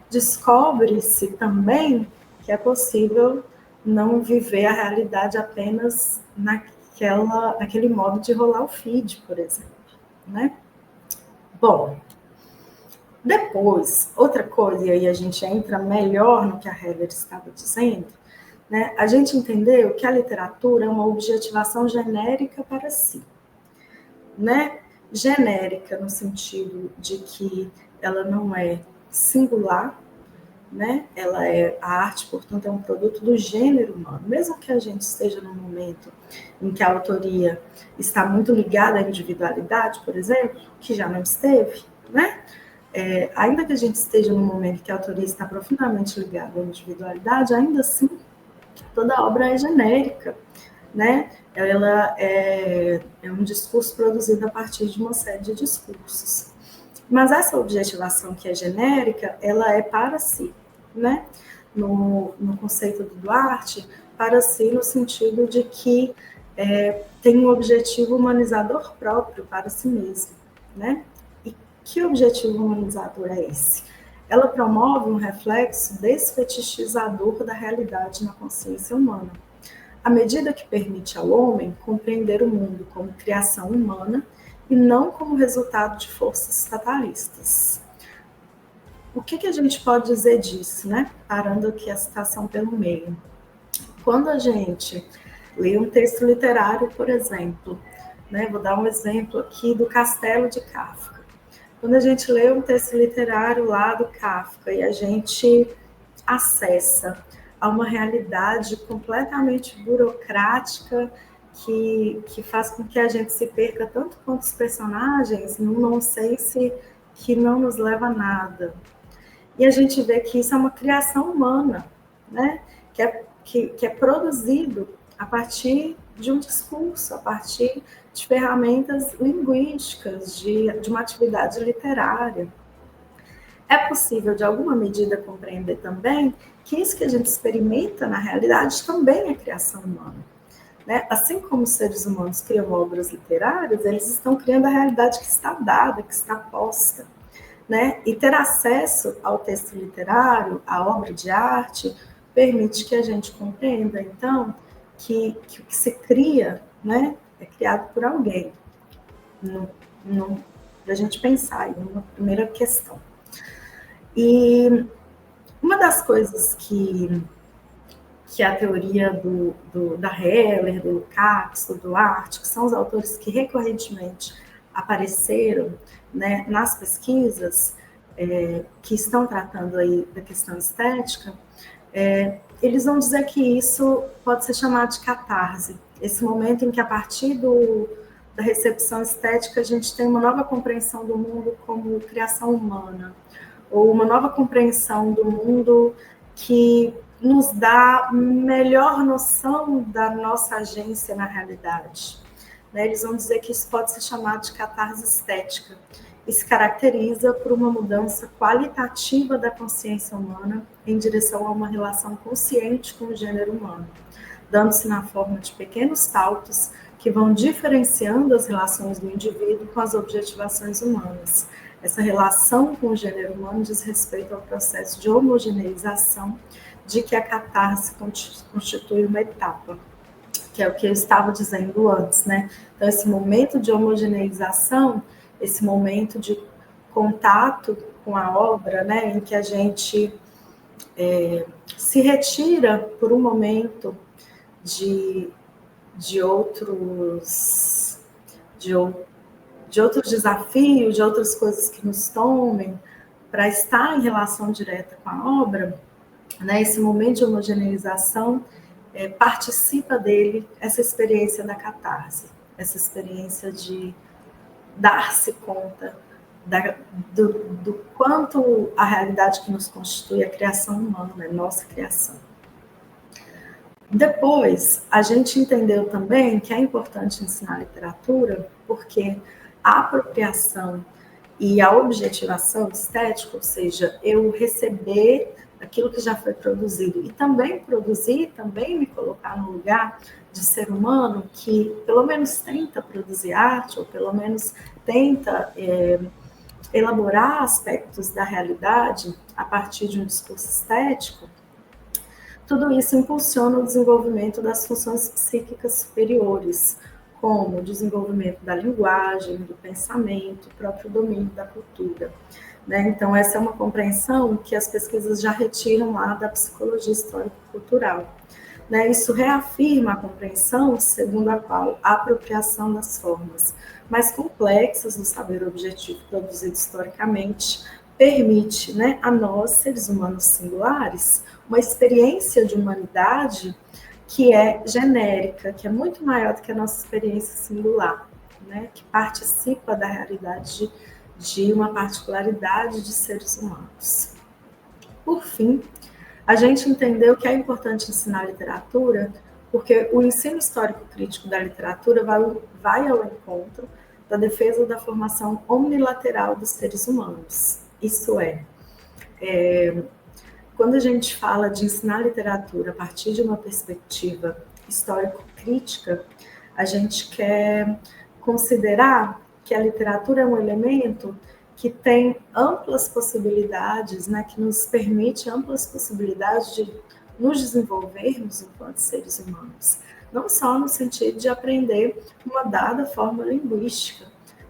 descobre-se também que é possível não viver a realidade apenas naquele modo de rolar o feed, por exemplo, né? Bom, depois, outra coisa, e aí a gente entra melhor no que a Heller estava dizendo, né? A gente entendeu que a literatura é uma objetivação genérica para si, né? Genérica no sentido de que ela não é singular, né? Ela a arte, portanto, é um produto do gênero humano. Mesmo que a gente esteja num momento em que a autoria está muito ligada à individualidade, por exemplo, que já não esteve, né? Ainda que a gente esteja num momento que a autoria está profundamente ligada à individualidade, ainda assim, toda obra é genérica, né? Ela é um discurso produzido a partir de uma série de discursos. Mas essa objetivação que é genérica, ela é para si, né? No conceito do Duarte, para si no sentido de que tem um objetivo humanizador próprio para si mesmo, né? E que objetivo humanizador é esse? Ela promove um reflexo desfetichizador da realidade na consciência humana, à medida que permite ao homem compreender o mundo como criação humana e não como resultado de forças fatalistas. O que a gente pode dizer disso, né? Parando aqui a citação pelo meio. Quando a gente lê um texto literário, por exemplo, né? Vou dar um exemplo aqui do Castelo de Kafka. Quando a gente lê um texto literário lá do Kafka e a gente acessa a uma realidade completamente burocrática que faz com que a gente se perca tanto quanto os personagens num nonsense que não nos leva a nada. E a gente vê que isso é uma criação humana, né? Que é produzido a partir de um discurso, a partir de ferramentas linguísticas, de uma atividade literária. É possível, de alguma medida, compreender também que isso que a gente experimenta na realidade também é criação humana. Né? Assim como os seres humanos criam obras literárias, eles estão criando a realidade que está dada, que está posta. Né? E ter acesso ao texto literário, à obra de arte, permite que a gente compreenda, então, que o que se cria, né, é criado por alguém. Para a gente pensar aí, uma primeira questão. E uma das coisas que a teoria da Heller, do Lukács, do Duarte, que são os autores que recorrentemente apareceram, né, nas pesquisas que estão tratando aí da questão estética, eles vão dizer que isso pode ser chamado de catarse, esse momento em que, a partir da recepção estética, a gente tem uma nova compreensão do mundo como criação humana, ou uma nova compreensão do mundo que nos dá melhor noção da nossa agência na realidade. Eles vão dizer que isso pode ser chamado de catarse estética e se caracteriza por uma mudança qualitativa da consciência humana em direção a uma relação consciente com o gênero humano, dando-se na forma de pequenos saltos que vão diferenciando as relações do indivíduo com as objetivações humanas. Essa relação com o gênero humano diz respeito ao processo de homogeneização de que a catarse constitui uma etapa, que é o que eu estava dizendo antes, né? Então, esse momento de homogeneização, esse momento de contato com a obra, né, em que a gente se retira por um momento de outros desafios, de outras coisas que nos tomem, para estar em relação direta com a obra, né, esse momento de homogeneização, participa dele essa experiência da catarse, essa experiência de dar-se conta do quanto a realidade que nos constitui é a criação humana, né, nossa criação. Depois, a gente entendeu também que é importante ensinar literatura, porque a apropriação e a objetivação estética, ou seja, eu receber aquilo que já foi produzido e também produzir, também me colocar no lugar de ser humano que pelo menos tenta produzir arte, ou pelo menos tenta elaborar aspectos da realidade a partir de um discurso estético. Tudo isso impulsiona o desenvolvimento das funções psíquicas superiores, como o desenvolvimento da linguagem, do pensamento, o próprio domínio da cultura. Né? Então, essa é uma compreensão que as pesquisas já retiram lá da psicologia histórico-cultural. Né? Isso reafirma a compreensão segundo a qual a apropriação das formas mais complexas do saber objetivo produzido historicamente permite, né, a nós, seres humanos singulares, uma experiência de humanidade que é genérica, que é muito maior do que a nossa experiência singular, né, que participa da realidade de uma particularidade de seres humanos. Por fim, a gente entendeu que é importante ensinar literatura porque o ensino histórico-crítico da literatura vai ao encontro da defesa da formação omnilateral dos seres humanos. Isso quando a gente fala de ensinar literatura a partir de uma perspectiva histórico-crítica, a gente quer considerar que a literatura é um elemento que tem amplas possibilidades, né, que nos permite amplas possibilidades de nos desenvolvermos enquanto seres humanos. Não só no sentido de aprender uma dada forma linguística,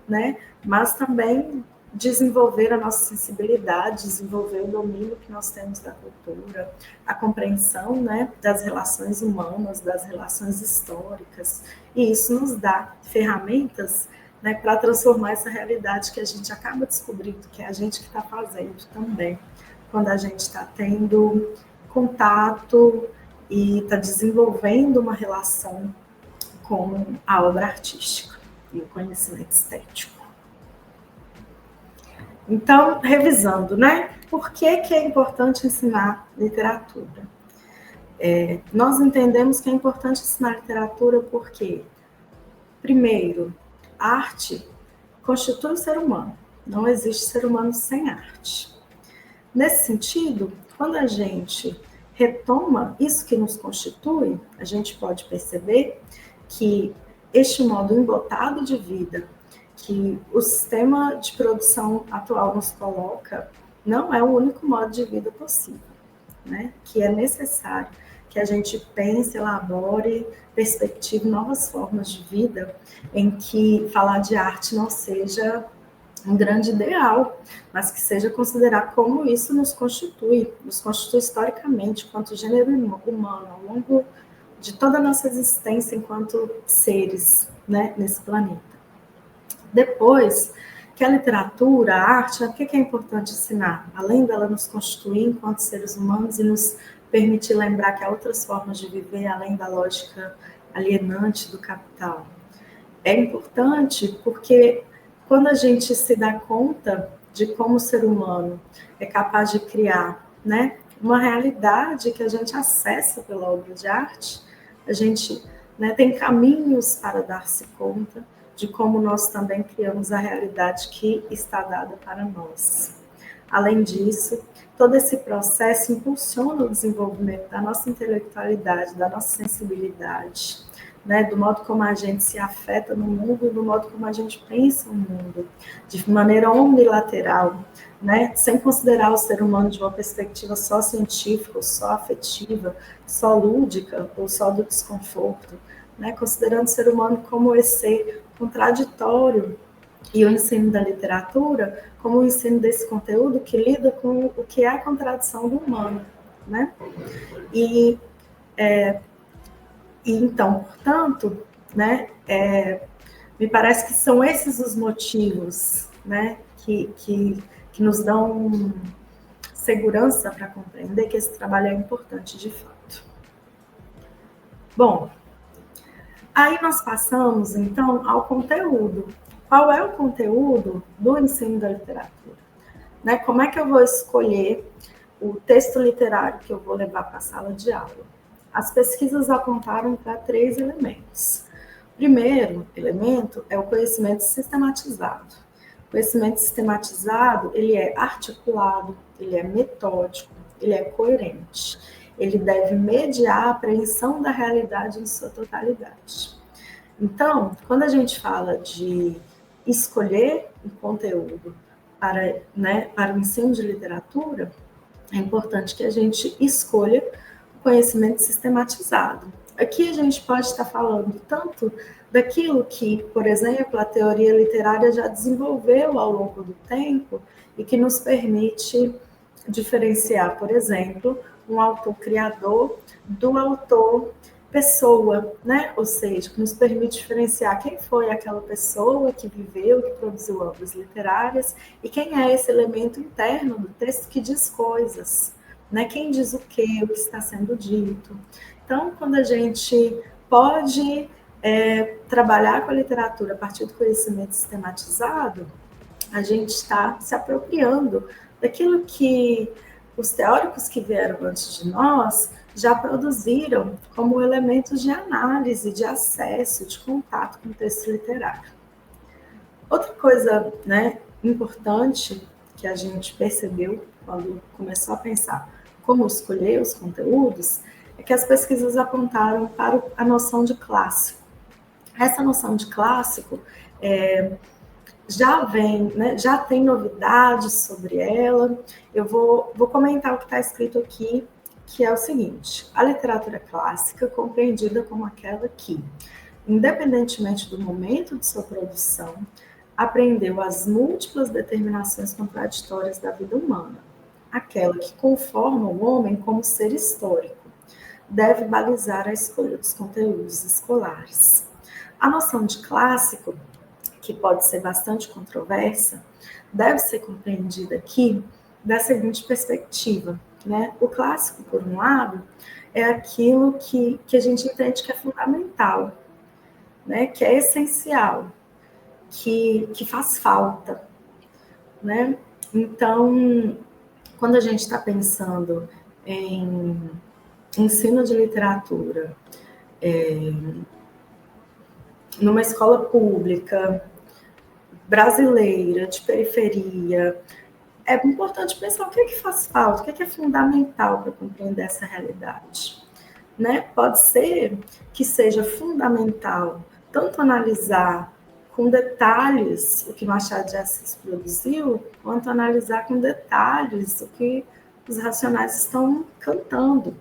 né, mas também desenvolver a nossa sensibilidade, desenvolver o domínio que nós temos da cultura, a compreensão, né, das relações humanas, das relações históricas, e isso nos dá ferramentas, né, para transformar essa realidade que a gente acaba descobrindo, que é a gente que está fazendo também, quando a gente está tendo contato e está desenvolvendo uma relação com a obra artística e o conhecimento estético. Então, revisando, né? Por que é importante ensinar literatura? Nós entendemos que é importante ensinar literatura porque, primeiro, a arte constitui o ser humano. Não existe ser humano sem arte. Nesse sentido, quando a gente retoma isso que nos constitui, a gente pode perceber que este modo embotado de vida que o sistema de produção atual nos coloca não é o único modo de vida possível, né? Que é necessário que a gente pense, elabore, perspective novas formas de vida em que falar de arte não seja um grande ideal, mas que seja considerar como isso nos constitui historicamente, enquanto gênero humano, ao longo de toda a nossa existência enquanto seres, né, nesse planeta. Depois, que a literatura, a arte, o que é importante ensinar? Além dela nos constituir enquanto seres humanos e nos permitir lembrar que há outras formas de viver além da lógica alienante do capital. É importante porque quando a gente se dá conta de como o ser humano é capaz de criar, né, uma realidade que a gente acessa pela obra de arte, a gente, né, tem caminhos para dar-se conta de como nós também criamos a realidade que está dada para nós. Além disso, todo esse processo impulsiona o desenvolvimento da nossa intelectualidade, da nossa sensibilidade, né, do modo como a gente se afeta no mundo, do modo como a gente pensa o mundo, de maneira unilateral, né, sem considerar o ser humano de uma perspectiva só científica, ou só afetiva, só lúdica, ou só do desconforto, né, considerando o ser humano como esse ser contraditório, e o ensino da literatura como o ensino desse conteúdo que lida com o que é a contradição do humano, né? E então, portanto, né, me parece que são esses os motivos, né, que nos dão segurança para compreender que esse trabalho é importante de fato. Bom, aí nós passamos, então, ao conteúdo. Qual é o conteúdo do ensino da literatura? Né? Como é que eu vou escolher o texto literário que eu vou levar para a sala de aula? As pesquisas apontaram para 3 elementos. O primeiro elemento é o conhecimento sistematizado. O conhecimento sistematizado, ele é articulado, ele é metódico, ele é coerente. Ele deve mediar a apreensão da realidade em sua totalidade. Então, quando a gente fala de escolher um conteúdo para o ensino de literatura, é importante que a gente escolha o conhecimento sistematizado. Aqui a gente pode estar falando tanto daquilo que, por exemplo, a teoria literária já desenvolveu ao longo do tempo e que nos permite diferenciar, por exemplo, um autor criador do autor pessoa, né? Ou seja, que nos permite diferenciar quem foi aquela pessoa que viveu, que produziu obras literárias e quem é esse elemento interno do texto que diz coisas, né? Quem diz o que está sendo dito. Então, quando a gente pode trabalhar com a literatura a partir do conhecimento sistematizado, a gente está se apropriando daquilo que os teóricos que vieram antes de nós já produziram como elementos de análise, de acesso, de contato com o texto literário. Outra coisa, né, importante que a gente percebeu quando começou a pensar como escolher os conteúdos é que as pesquisas apontaram para a noção de clássico. Essa noção de clássico já vem, né, já tem novidades sobre ela. Eu vou comentar o que está escrito aqui, que é o seguinte: a literatura clássica, compreendida como aquela que, independentemente do momento de sua produção, apreendeu as múltiplas determinações contraditórias da vida humana, aquela que conforma o homem como ser histórico, deve balizar a escolha dos conteúdos escolares. A noção de clássico, que pode ser bastante controversa, deve ser compreendida aqui da seguinte perspectiva, né? O clássico, por um lado, é aquilo que a gente entende que é fundamental, né? Que é essencial, que faz falta, né? Então, quando a gente está pensando em ensino de literatura, numa escola pública, brasileira, de periferia, é importante pensar o que é que faz falta, o que é fundamental para compreender essa realidade. Né? Pode ser que seja fundamental tanto analisar com detalhes o que Machado de Assis produziu, quanto analisar com detalhes o que os Racionais estão cantando,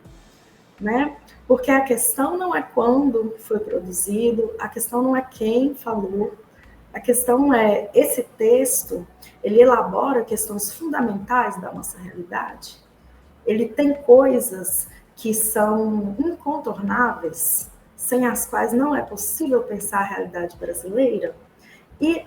né? Porque a questão não é quando foi produzido, a questão não é quem falou, a questão é, esse texto, ele elabora questões fundamentais da nossa realidade. Ele tem coisas que são incontornáveis, sem as quais não é possível pensar a realidade brasileira. E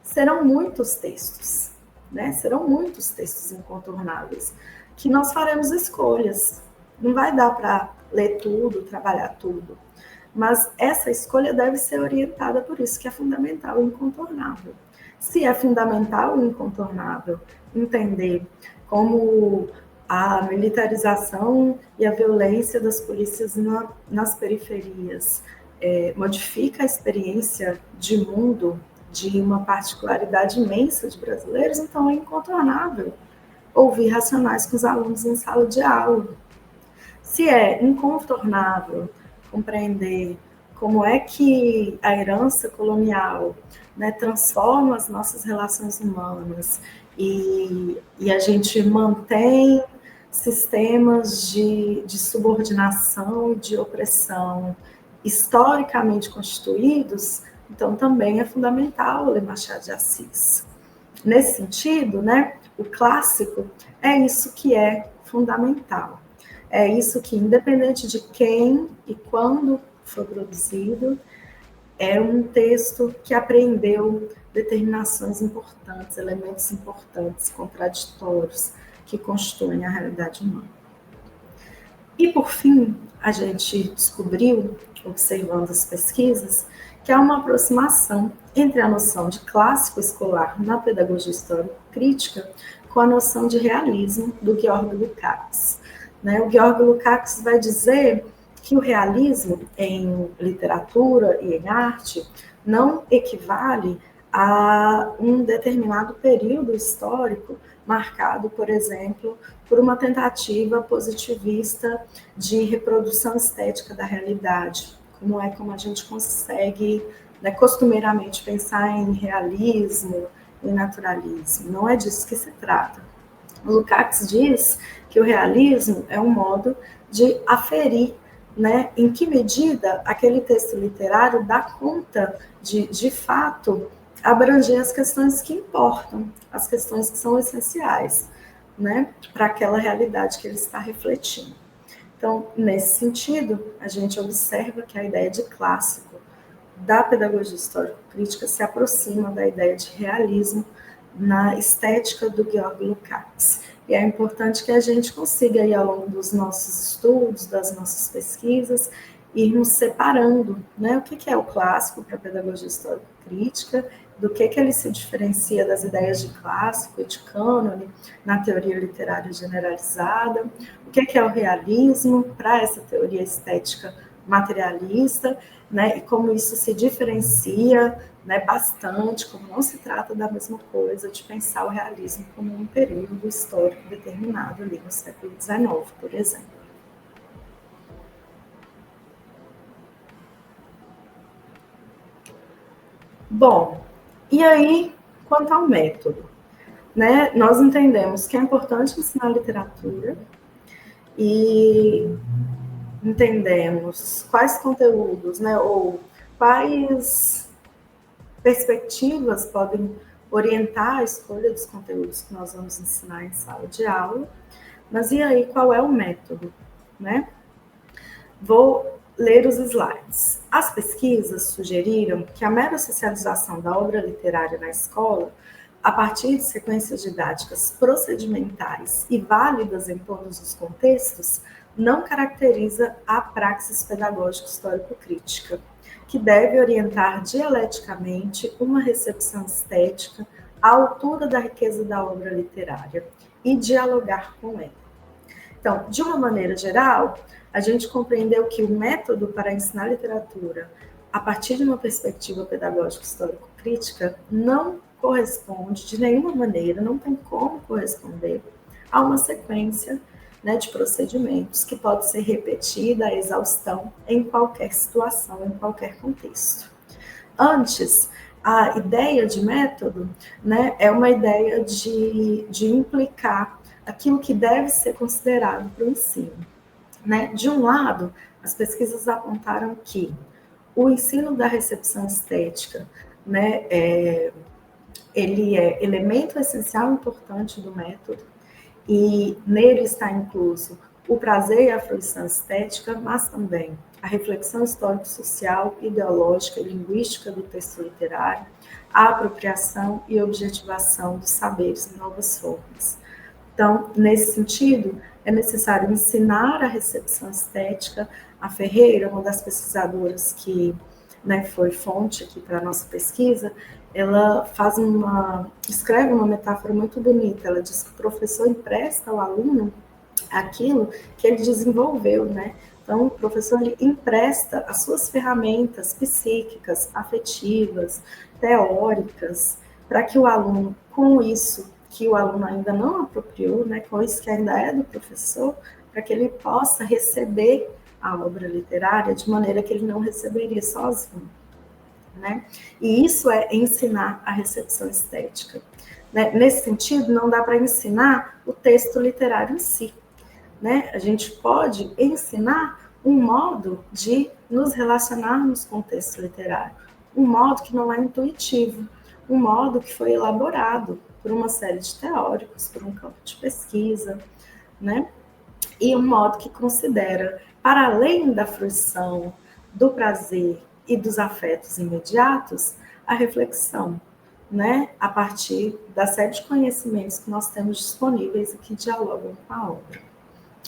serão muitos textos, né? Serão muitos textos incontornáveis, que nós faremos escolhas. Não vai dar para ler tudo, trabalhar tudo. Mas essa escolha deve ser orientada por isso, que é fundamental e incontornável. Se é fundamental e incontornável entender como a militarização e a violência das polícias nas periferias modifica a experiência de mundo de uma particularidade imensa de brasileiros, então é incontornável ouvir Racionais com os alunos em sala de aula. Se é incontornável compreender como é que a herança colonial, né, transforma as nossas relações humanas e a gente mantém sistemas de subordinação e de opressão historicamente constituídos, então também é fundamental ler Machado de Assis. Nesse sentido, né, o clássico é isso que é fundamental. É isso que, independente de quem e quando foi produzido, é um texto que apreendeu determinações importantes, elementos importantes, contraditórios, que constituem a realidade humana. E, por fim, a gente descobriu, observando as pesquisas, que há uma aproximação entre a noção de clássico escolar na pedagogia histórico-crítica com a noção de realismo do Georg Lukács. O Georg Lukács vai dizer que o realismo em literatura e em arte não equivale a um determinado período histórico marcado, por exemplo, por uma tentativa positivista de reprodução estética da realidade, como a gente consegue, né, costumeiramente pensar em realismo e naturalismo. Não é disso que se trata. O Lukács diz que o realismo é um modo de aferir, né, em que medida aquele texto literário dá conta de fato, abranger as questões que importam, as questões que são essenciais, né, para aquela realidade que ele está refletindo. Então, nesse sentido, a gente observa que a ideia de clássico da pedagogia histórico-crítica se aproxima da ideia de realismo na estética do Georg Lukács. E é importante que a gente consiga, aí, ao longo dos nossos estudos, das nossas pesquisas, irmos separando, né, o que é o clássico para a pedagogia histórico-crítica, do que ele se diferencia das ideias de clássico e de cânone na teoria literária generalizada, o que é o realismo para essa teoria estética materialista, né, e como isso se diferencia, né, bastante, como não se trata da mesma coisa de pensar o realismo como um período histórico determinado ali no século XIX, por exemplo. Bom, e aí, quanto ao método, né, nós entendemos que é importante ensinar literatura e entendemos quais conteúdos, né, ou quais perspectivas podem orientar a escolha dos conteúdos que nós vamos ensinar em sala de aula. Mas e aí, qual é o método, né? Vou ler os slides. As pesquisas sugeriram que a mera socialização da obra literária na escola, a partir de sequências didáticas procedimentais e válidas em todos os contextos, não caracteriza a praxis pedagógica histórico-crítica, que deve orientar dialeticamente uma recepção estética à altura da riqueza da obra literária e dialogar com ela. Então, de uma maneira geral, a gente compreendeu que o método para ensinar literatura a partir de uma perspectiva pedagógica histórico-crítica não corresponde de nenhuma maneira, não tem como corresponder a uma sequência, né, de procedimentos que pode ser repetida à exaustão em qualquer situação, em qualquer contexto. Antes, a ideia de método, né, é uma ideia de implicar aquilo que deve ser considerado para o ensino, né? De um lado, as pesquisas apontaram que o ensino da recepção estética, né, ele é elemento essencial e importante do método, e nele está incluso o prazer e a fruição estética, mas também a reflexão histórico-social, ideológica e linguística do texto literário, a apropriação e objetivação dos saberes em novas formas. Então, nesse sentido, é necessário ensinar a recepção estética. A Ferreira, uma das pesquisadoras que, né, foi fonte aqui para a nossa pesquisa, ela escreve uma metáfora muito bonita. Ela diz que o professor empresta ao aluno aquilo que ele desenvolveu, né? Então, o professor ele empresta as suas ferramentas psíquicas, afetivas, teóricas, para que o aluno, com isso que o aluno ainda não apropriou, né, com isso que ainda é do professor, para que ele possa receber a obra literária de maneira que ele não receberia sozinho, né? E isso é ensinar a recepção estética. Né? Nesse sentido, não dá para ensinar o texto literário em si, né? A gente pode ensinar um modo de nos relacionarmos com o texto literário, um modo que não é intuitivo, um modo que foi elaborado por uma série de teóricos, por um campo de pesquisa, né? E um modo que considera, para além da fruição, do prazer e dos afetos imediatos, a reflexão, né? A partir da série de conhecimentos que nós temos disponíveis e que dialogam com a obra.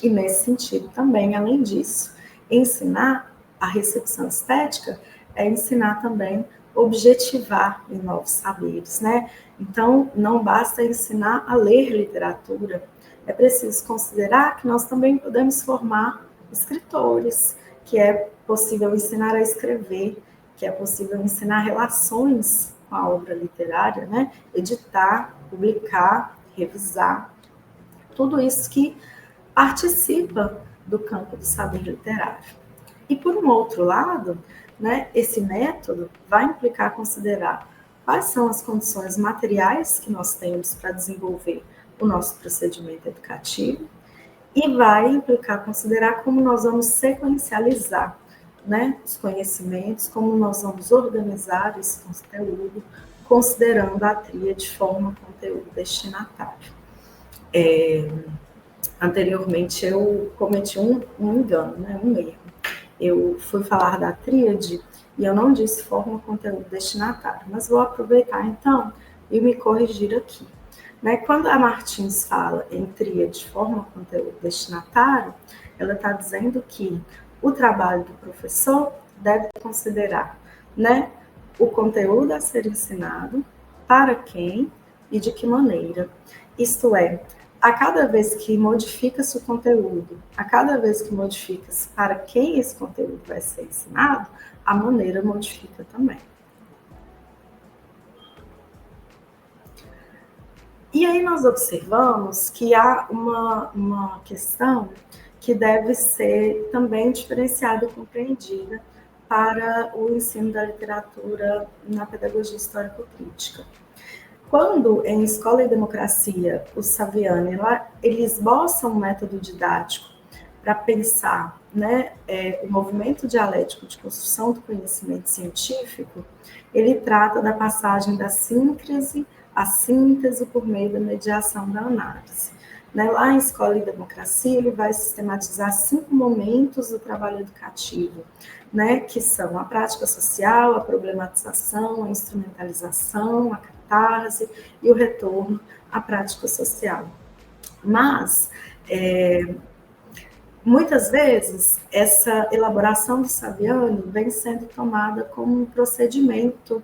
E nesse sentido também, além disso, ensinar a recepção estética é ensinar também objetivar em novos saberes, né? Então, não basta ensinar a ler literatura, é preciso considerar que nós também podemos formar escritores, que é possível ensinar a escrever, que é possível ensinar relações com a obra literária, né? Editar, publicar, revisar, tudo isso que participa do campo do saber literário. E por um outro lado, né, esse método vai implicar considerar quais são as condições materiais que nós temos para desenvolver o nosso procedimento educativo e vai implicar considerar como nós vamos sequencializar, né, os conhecimentos, como nós vamos organizar esse conteúdo, considerando a tríade forma, conteúdo, destinatário. Anteriormente eu cometi um engano, né, um erro. Eu fui falar da tríade e eu não disse forma, conteúdo, destinatário, mas vou aproveitar então e me corrigir aqui. Né? Quando a Martins fala em tríade, forma, conteúdo, destinatário, ela está dizendo que o trabalho do professor deve considerar, né, o conteúdo a ser ensinado, para quem e de que maneira. Isto é, a cada vez que modifica-se o conteúdo, a cada vez que modifica-se para quem esse conteúdo vai ser ensinado, a maneira modifica também. E aí nós observamos que há uma questão que deve ser também diferenciada e compreendida para o ensino da literatura na pedagogia histórico-crítica. Quando, em Escola e Democracia, o Saviani, ele esboça um método didático para pensar, né, o movimento dialético de construção do conhecimento científico, ele trata da passagem da síncrese à síntese por meio da mediação da análise. Né, lá em Escola e Democracia, ele vai sistematizar 5 momentos do trabalho educativo, né, que são a prática social, a problematização, a instrumentalização, a catarse e o retorno à prática social. Mas, muitas vezes, essa elaboração do Saviani vem sendo tomada como um procedimento,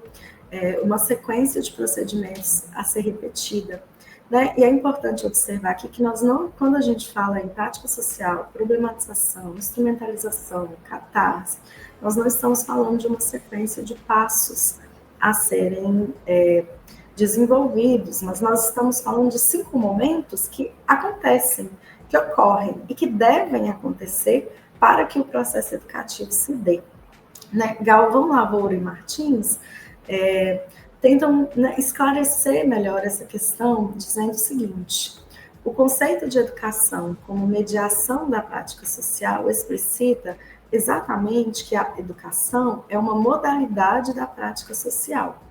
uma sequência de procedimentos a ser repetida. Né? E é importante observar aqui que nós não, quando a gente fala em prática social, problematização, instrumentalização, catarse, nós não estamos falando de uma sequência de passos a serem desenvolvidos, mas nós estamos falando de 5 momentos que acontecem, que ocorrem e que devem acontecer para que o processo educativo se dê. Né? Galvão, Lavoura e Martins tentam, né, esclarecer melhor essa questão, dizendo o seguinte: o conceito de educação como mediação da prática social explicita exatamente que a educação é uma modalidade da prática social,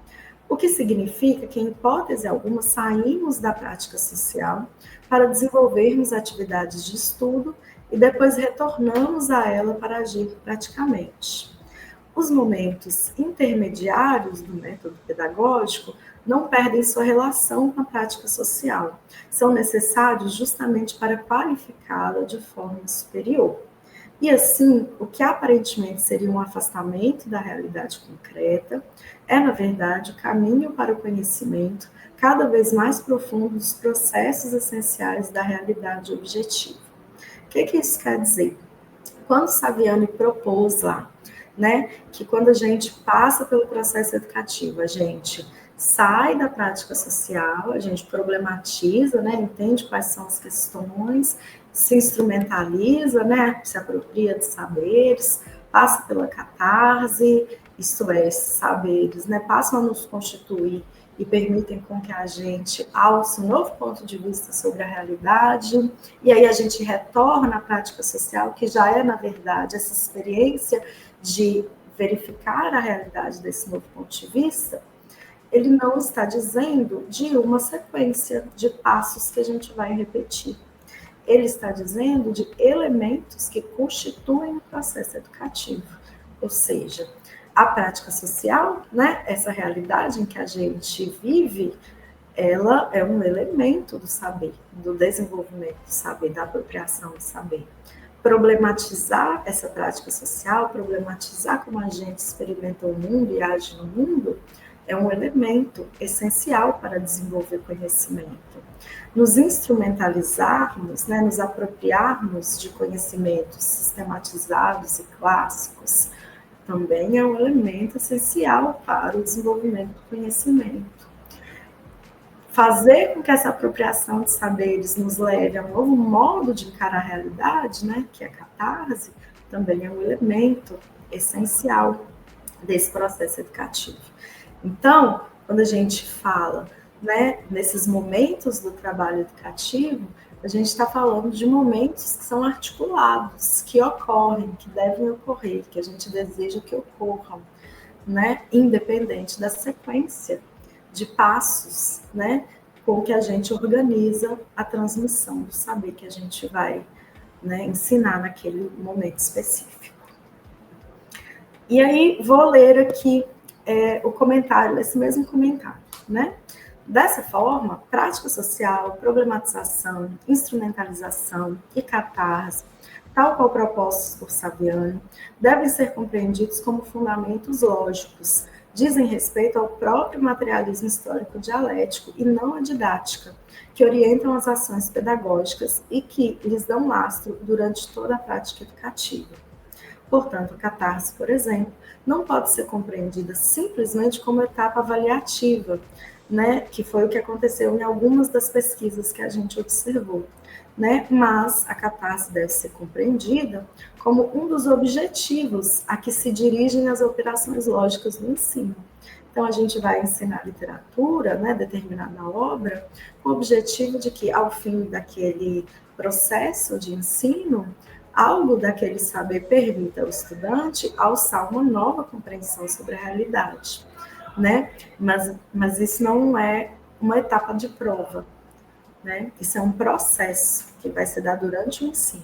o que significa que, em hipótese alguma, saímos da prática social para desenvolvermos atividades de estudo e depois retornamos a ela para agir praticamente. Os momentos intermediários do método pedagógico não perdem sua relação com a prática social, são necessários justamente para qualificá-la de forma superior. E assim, o que aparentemente seria um afastamento da realidade concreta é, na verdade, o caminho para o conhecimento cada vez mais profundo dos processos essenciais da realidade objetiva. O que isso quer dizer? Quando Saviani propôs lá, né, que quando a gente passa pelo processo educativo, a gente sai da prática social, a gente problematiza, né, entende quais são as questões, se instrumentaliza, né, se apropria de saberes, passa pela catarse, isto é, esses saberes, né, passam a nos constituir e permitem com que a gente alce um novo ponto de vista sobre a realidade, e aí a gente retorna à prática social, que já é, na verdade, essa experiência de verificar a realidade desse novo ponto de vista. Ele não está dizendo de uma sequência de passos que a gente vai repetir. Ele está dizendo de elementos que constituem o processo educativo. Ou seja, a prática social, né, essa realidade em que a gente vive, ela é um elemento do saber, do desenvolvimento do saber, da apropriação do saber. Problematizar essa prática social, problematizar como a gente experimenta o mundo e age no mundo, é um elemento essencial para desenvolver conhecimento. Nos instrumentalizarmos, né, nos apropriarmos de conhecimentos sistematizados e clássicos, também é um elemento essencial para o desenvolvimento do conhecimento. Fazer com que essa apropriação de saberes nos leve a um novo modo de encarar a realidade, né, que é a catarse, também é um elemento essencial desse processo educativo. Então, quando a gente fala, né, nesses momentos do trabalho educativo, a gente está falando de momentos que são articulados, que ocorrem, que devem ocorrer, que a gente deseja que ocorram, né, independente da sequência de passos, né, com que a gente organiza a transmissão do saber que a gente vai, né, ensinar naquele momento específico. E aí, vou ler aqui o comentário, esse mesmo comentário, né? Dessa forma, prática social, problematização, instrumentalização e catarse, tal qual propostos por Saviano, devem ser compreendidos como fundamentos lógicos, dizem respeito ao próprio materialismo histórico dialético e não à didática, que orientam as ações pedagógicas e que lhes dão lastro durante toda a prática educativa. Portanto, a catarse, por exemplo, não pode ser compreendida simplesmente como etapa avaliativa, né, que foi o que aconteceu em algumas das pesquisas que a gente observou, né, mas a catarse deve ser compreendida como um dos objetivos a que se dirigem as operações lógicas do ensino. Então, a gente vai ensinar literatura, né, determinada obra, com o objetivo de que, ao fim daquele processo de ensino, algo daquele saber permita ao estudante alçar uma nova compreensão sobre a realidade, né? Mas isso não é uma etapa de prova, né? Isso é um processo que vai se dar durante o ensino.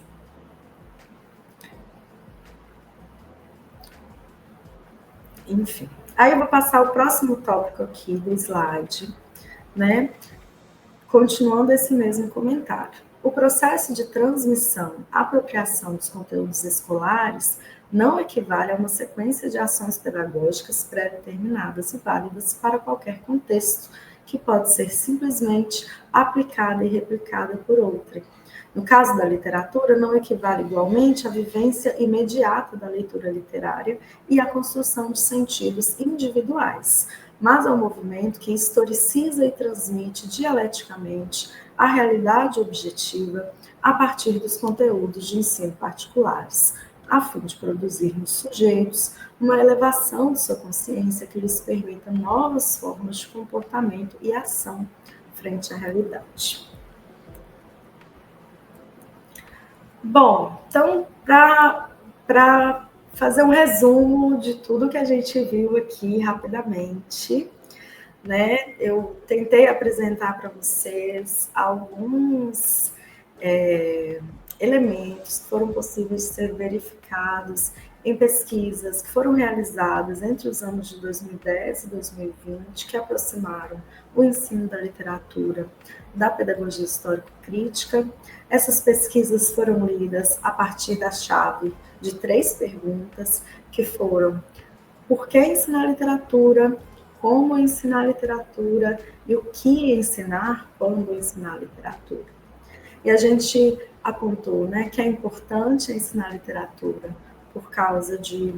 Enfim, aí eu vou passar o próximo tópico aqui do slide, né? Continuando esse mesmo comentário. O processo de transmissão, apropriação dos conteúdos escolares não equivale a uma sequência de ações pedagógicas pré-determinadas e válidas para qualquer contexto, que pode ser simplesmente aplicada e replicada por outra. No caso da literatura, não equivale igualmente à vivência imediata da leitura literária e à construção de sentidos individuais, mas ao movimento que historiciza e transmite dialeticamente a realidade objetiva a partir dos conteúdos de ensino particulares, a fim de produzir nos sujeitos uma elevação de sua consciência que lhes permita novas formas de comportamento e ação frente à realidade. Bom, então, para fazer um resumo de tudo que a gente viu aqui rapidamente, né? Eu tentei apresentar para vocês alguns elementos que foram possíveis de ser verificados em pesquisas que foram realizadas entre os anos de 2010 e 2020, que aproximaram o ensino da literatura da pedagogia histórico-crítica. Essas pesquisas foram lidas a partir da chave de 3 perguntas, que foram: por que ensinar literatura? Como ensinar literatura e o que ensinar quando ensinar literatura. E a gente apontou, né, que é importante ensinar literatura por causa de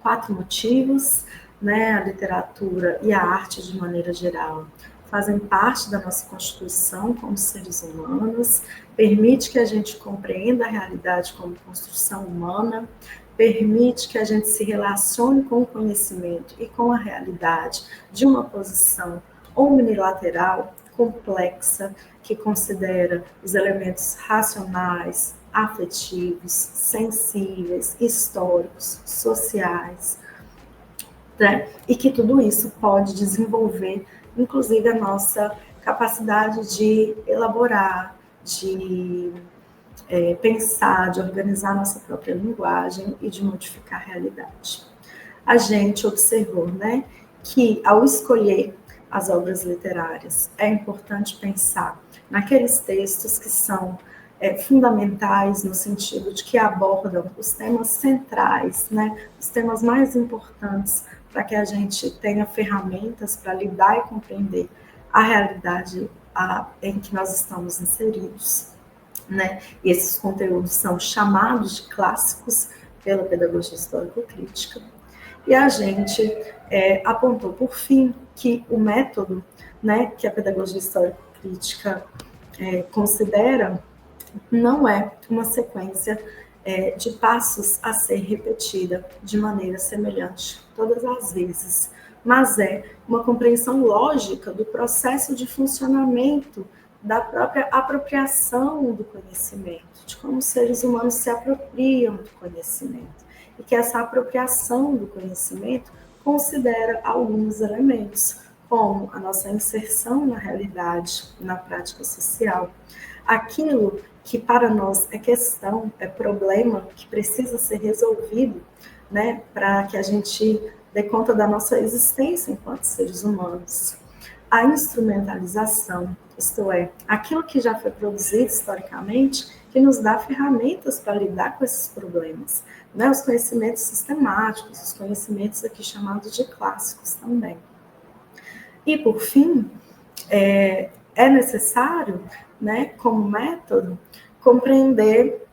4 motivos, né, a literatura e a arte de maneira geral fazem parte da nossa constituição como seres humanos, permite que a gente compreenda a realidade como construção humana, permite que a gente se relacione com o conhecimento e com a realidade de uma posição unilateral, complexa, que considera os elementos racionais, afetivos, sensíveis, históricos, sociais, né? E que tudo isso pode desenvolver, inclusive, a nossa capacidade de elaborar, de pensar, de organizar nossa própria linguagem e de modificar a realidade. A gente observou, né, que ao escolher as obras literárias, é importante pensar naqueles textos que são fundamentais no sentido de que abordam os temas centrais, né, os temas mais importantes para que a gente tenha ferramentas para lidar e compreender a realidade em que nós estamos inseridos, né? E esses conteúdos são chamados de clássicos pela pedagogia histórico-crítica. E a gente apontou, por fim, que o método, né, que a pedagogia histórico-crítica considera não é uma sequência de passos a ser repetida de maneira semelhante todas as vezes, mas é uma compreensão lógica do processo de funcionamento da própria apropriação do conhecimento, de como os seres humanos se apropriam do conhecimento, e que essa apropriação do conhecimento considera alguns elementos, como a nossa inserção na realidade, na prática social, aquilo que para nós é questão, é problema, que precisa ser resolvido, né, para que a gente dê conta da nossa existência enquanto seres humanos. A instrumentalização, isto é, aquilo que já foi produzido historicamente, que nos dá ferramentas para lidar com esses problemas, né, os conhecimentos sistemáticos, os conhecimentos aqui chamados de clássicos também. E, por fim, é necessário, né, como método, compreender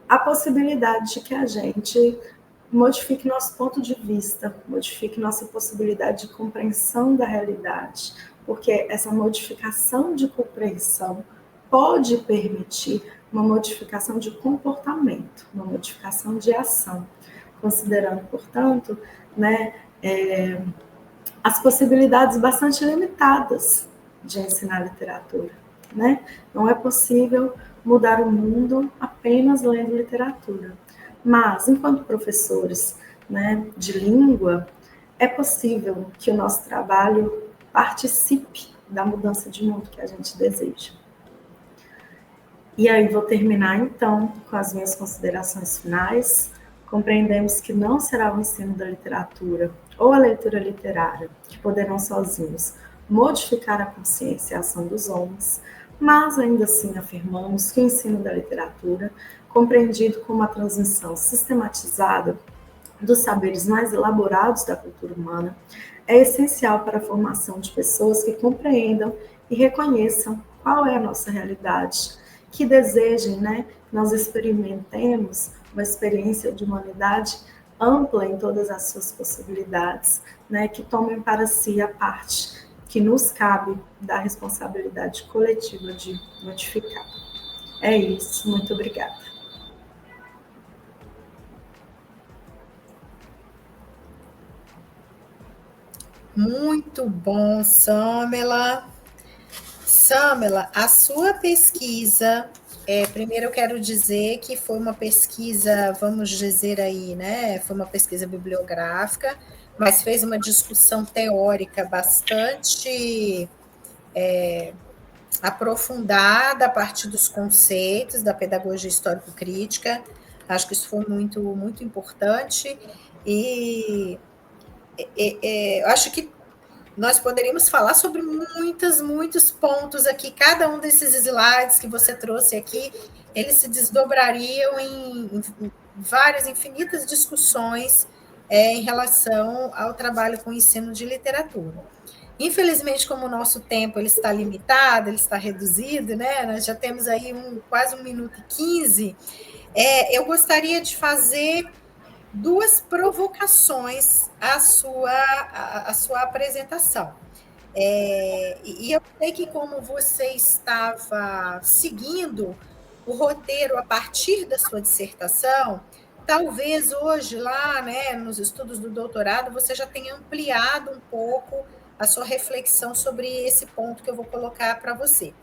a possibilidade de que a gente modifique nosso ponto de vista, modifique nossa possibilidade de compreensão da realidade, porque essa modificação de compreensão pode permitir uma modificação de comportamento, uma modificação de ação, considerando, portanto, né, as possibilidades bastante limitadas de ensinar literatura, né? Não é possível mudar o mundo apenas lendo literatura. Mas, enquanto professores, né, de língua, é possível que o nosso trabalho participe da mudança de mundo que a gente deseja. E aí vou terminar, então, com as minhas considerações finais. Compreendemos que não será o ensino da literatura ou a leitura literária que poderão sozinhos modificar a consciência e a ação dos homens, mas ainda assim afirmamos que o ensino da literatura, compreendido como a transmissão sistematizada dos saberes mais elaborados da cultura humana, é essencial para a formação de pessoas que compreendam e reconheçam qual é a nossa realidade, que desejem, né, que nós experimentemos uma experiência de humanidade ampla em todas as suas possibilidades, né, que tomem para si a parte que nos cabe da responsabilidade coletiva de modificar. É isso, muito obrigada. Muito bom, Samela. Samela, a sua pesquisa, primeiro eu quero dizer que foi uma pesquisa, vamos dizer aí, né? Foi uma pesquisa bibliográfica, mas fez uma discussão teórica bastante aprofundada a partir dos conceitos da pedagogia histórico-crítica. Acho que isso foi muito, muito importante. E eu acho que nós poderíamos falar sobre muitos pontos aqui. Cada um desses slides que você trouxe aqui, eles se desdobrariam em várias, infinitas discussões em relação ao trabalho com o ensino de literatura. Infelizmente, como o nosso tempo ele está limitado, ele está reduzido, né? Nós já temos aí quase 1 minuto e 15. Eu gostaria de fazer duas provocações à sua apresentação. E eu sei que, como você estava seguindo o roteiro a partir da sua dissertação, talvez hoje, lá, né, nos estudos do doutorado, você já tenha ampliado um pouco a sua reflexão sobre esse ponto que eu vou colocar para você.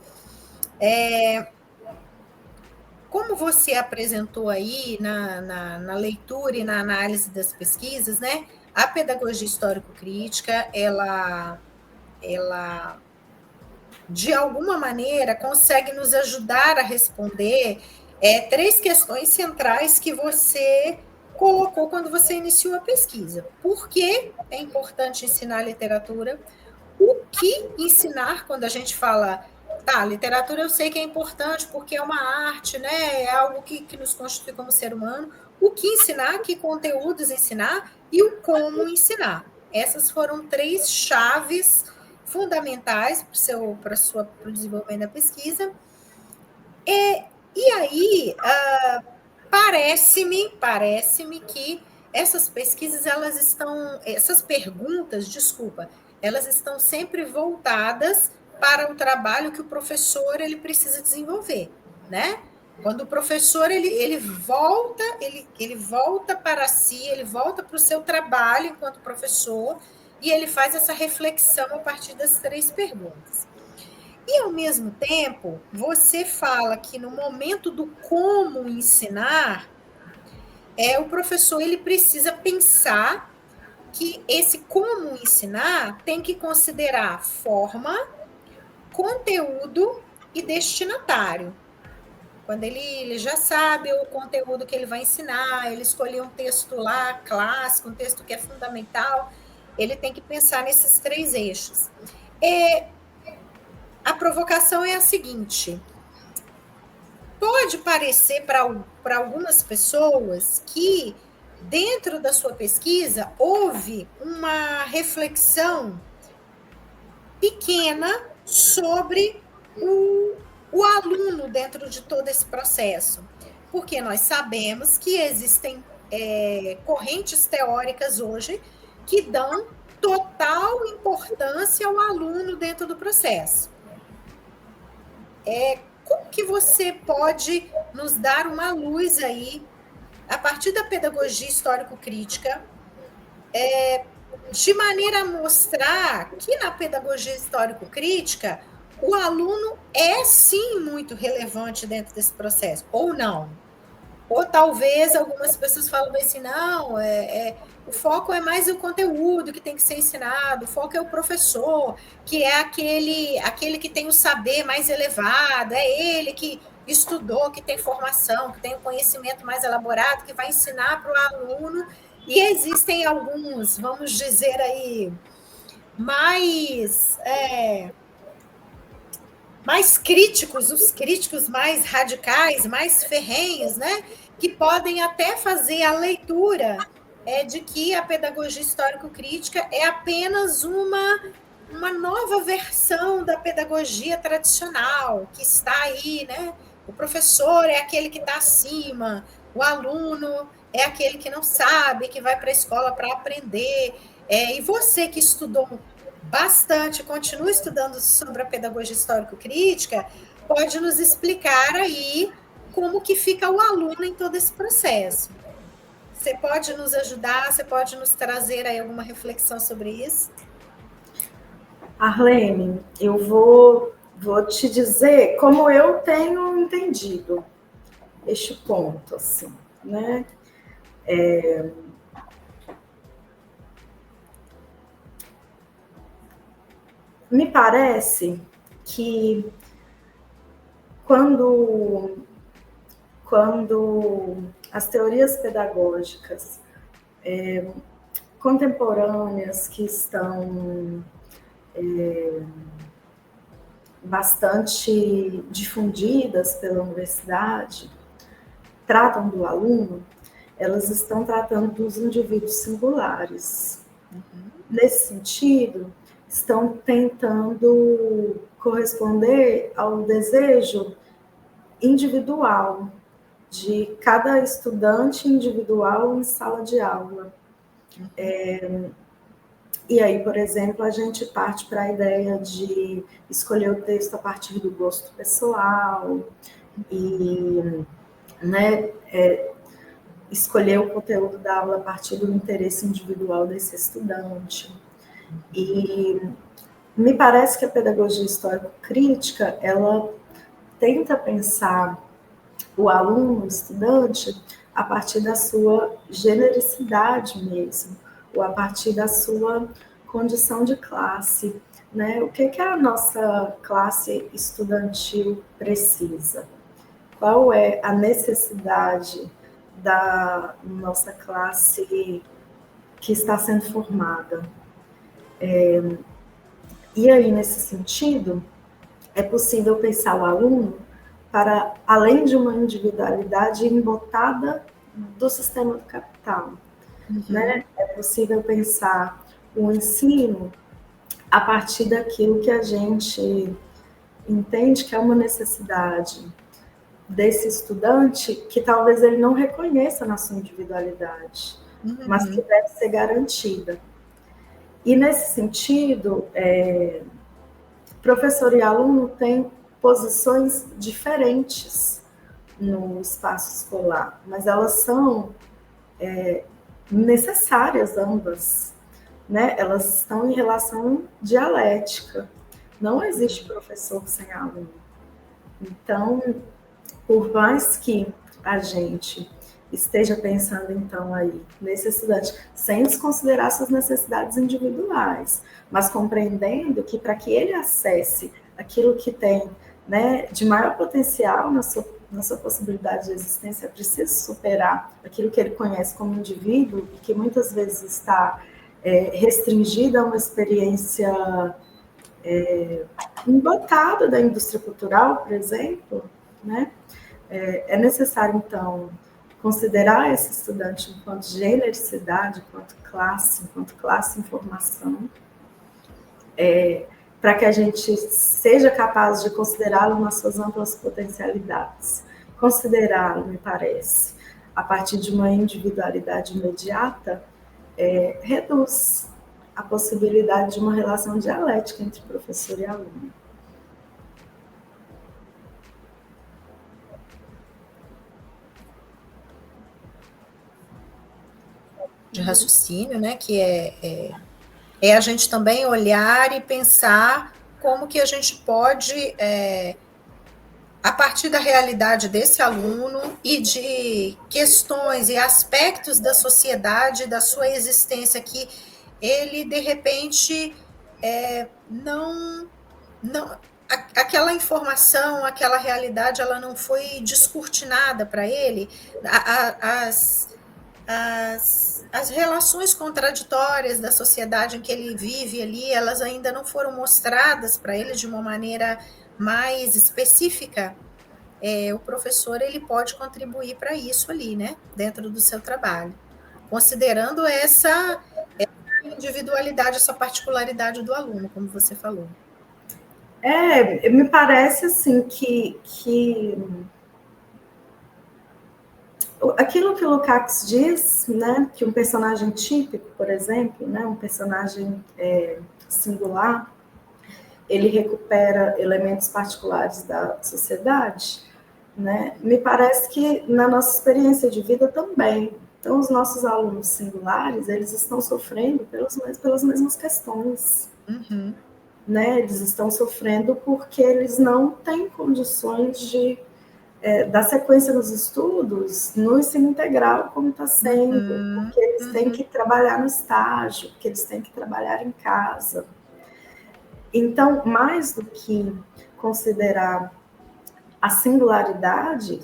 Como você apresentou aí na leitura e na análise das pesquisas, né, a pedagogia histórico-crítica, ela de alguma maneira, consegue nos ajudar a responder três questões centrais que você colocou quando você iniciou a pesquisa. Por que é importante ensinar literatura? O que ensinar quando a gente fala, tá, literatura eu sei que é importante porque é uma arte, né? É algo que nos constitui como ser humano. O que ensinar, que conteúdos ensinar e o como ensinar. Essas foram três chaves fundamentais para o desenvolvimento da pesquisa. E aí, parece-me que essas pesquisas, essas perguntas, desculpa, elas estão sempre voltadas para o trabalho que o professor ele precisa desenvolver, né? Quando o professor ele volta para si, ele volta para o seu trabalho enquanto professor e ele faz essa reflexão a partir das três perguntas. E, ao mesmo tempo, você fala que no momento do como ensinar, o professor ele precisa pensar que esse como ensinar tem que considerar forma, conteúdo e destinatário. Quando ele já sabe o conteúdo que ele vai ensinar, ele escolheu um texto lá clássico, um texto que é fundamental, ele tem que pensar nesses três eixos. A provocação é a seguinte: pode parecer para algumas pessoas que, dentro da sua pesquisa, houve uma reflexão pequena sobre o aluno dentro de todo esse processo, porque nós sabemos que existem correntes teóricas hoje que dão total importância ao aluno dentro do processo. Como que você pode nos dar uma luz aí, a partir da pedagogia histórico-crítica, de maneira a mostrar que na pedagogia histórico-crítica o aluno é sim muito relevante dentro desse processo, ou não? Ou talvez algumas pessoas falam assim, não, o foco é mais o conteúdo que tem que ser ensinado, o foco é o professor, que é aquele que tem o saber mais elevado, é ele que estudou, que tem formação, que tem o conhecimento mais elaborado, que vai ensinar para o aluno. E existem alguns, vamos dizer aí, mais críticos, os críticos mais radicais, mais ferrenhos, né? Que podem até fazer a leitura de que a pedagogia histórico-crítica é apenas uma nova versão da pedagogia tradicional, que está aí, né? O professor é aquele que está acima, o aluno é aquele que não sabe, que vai para a escola para aprender. E você que estudou bastante, continua estudando sobre a pedagogia histórico-crítica, pode nos explicar aí como que fica o aluno em todo esse processo. Você pode nos ajudar, você pode nos trazer aí alguma reflexão sobre isso? Arlene, eu vou te dizer como eu tenho entendido este ponto, assim, né? Me parece que quando as teorias pedagógicas contemporâneas que estão bastante difundidas pela universidade tratam do aluno, elas estão tratando dos indivíduos singulares. Nesse sentido, estão tentando corresponder ao desejo individual de cada estudante individual em sala de aula. E aí, por exemplo, a gente parte para a ideia de escolher o texto a partir do gosto pessoal e, né, escolher o conteúdo da aula a partir do interesse individual desse estudante. E me parece que a pedagogia histórico-crítica, ela tenta pensar o aluno, o estudante, a partir da sua genericidade mesmo, ou a partir da sua condição de classe, né? O que a nossa classe estudantil precisa? Qual é a necessidade da nossa classe que está sendo formada? E aí, nesse sentido, é possível pensar o aluno para além de uma individualidade embotada do sistema do capital. Né? É possível pensar o ensino a partir daquilo que a gente entende que é uma necessidade desse estudante que talvez ele não reconheça na sua individualidade, mas que deve ser garantida. E nesse sentido, professor e aluno têm posições diferentes no espaço escolar, mas elas são necessárias ambas, né? Elas estão em relação dialética. Não existe professor sem aluno. Então, por mais que a gente esteja pensando, então, aí, nesse estudante, sem desconsiderar suas necessidades individuais, mas compreendendo que para que ele acesse aquilo que tem, né, de maior potencial na sua possibilidade de existência, é preciso superar aquilo que ele conhece como indivíduo e que muitas vezes está restringida a uma experiência embotada da indústria cultural, por exemplo, né? É necessário, então, considerar esse estudante enquanto genericidade, enquanto classe em formação, para que a gente seja capaz de considerá-lo nas suas amplas potencialidades. Considerá-lo, me parece, a partir de uma individualidade imediata, reduz a possibilidade de uma relação dialética entre professor e aluno. De raciocínio, né? Que é a gente também olhar e pensar como que a gente pode, a partir da realidade desse aluno e de questões e aspectos da sociedade, da sua existência, que ele, de repente, não aquela informação, aquela realidade, ela não foi descortinada para ele, as relações contraditórias da sociedade em que ele vive ali, elas ainda não foram mostradas para ele de uma maneira mais específica. O professor, ele pode contribuir para isso ali, né, dentro do seu trabalho, considerando essa individualidade, essa particularidade do aluno, como você falou. Me parece assim que aquilo que o Lukács diz, né, que um personagem típico, por exemplo, né, um personagem singular, ele recupera elementos particulares da sociedade, né, me parece que na nossa experiência de vida também. Então, os nossos alunos singulares, eles estão sofrendo pelas mesmas questões. Né? Eles estão sofrendo porque eles não têm condições de dar sequência nos estudos no ensino integral, como está sendo, porque eles têm que trabalhar no estágio, porque eles têm que trabalhar em casa. Então, mais do que considerar a singularidade,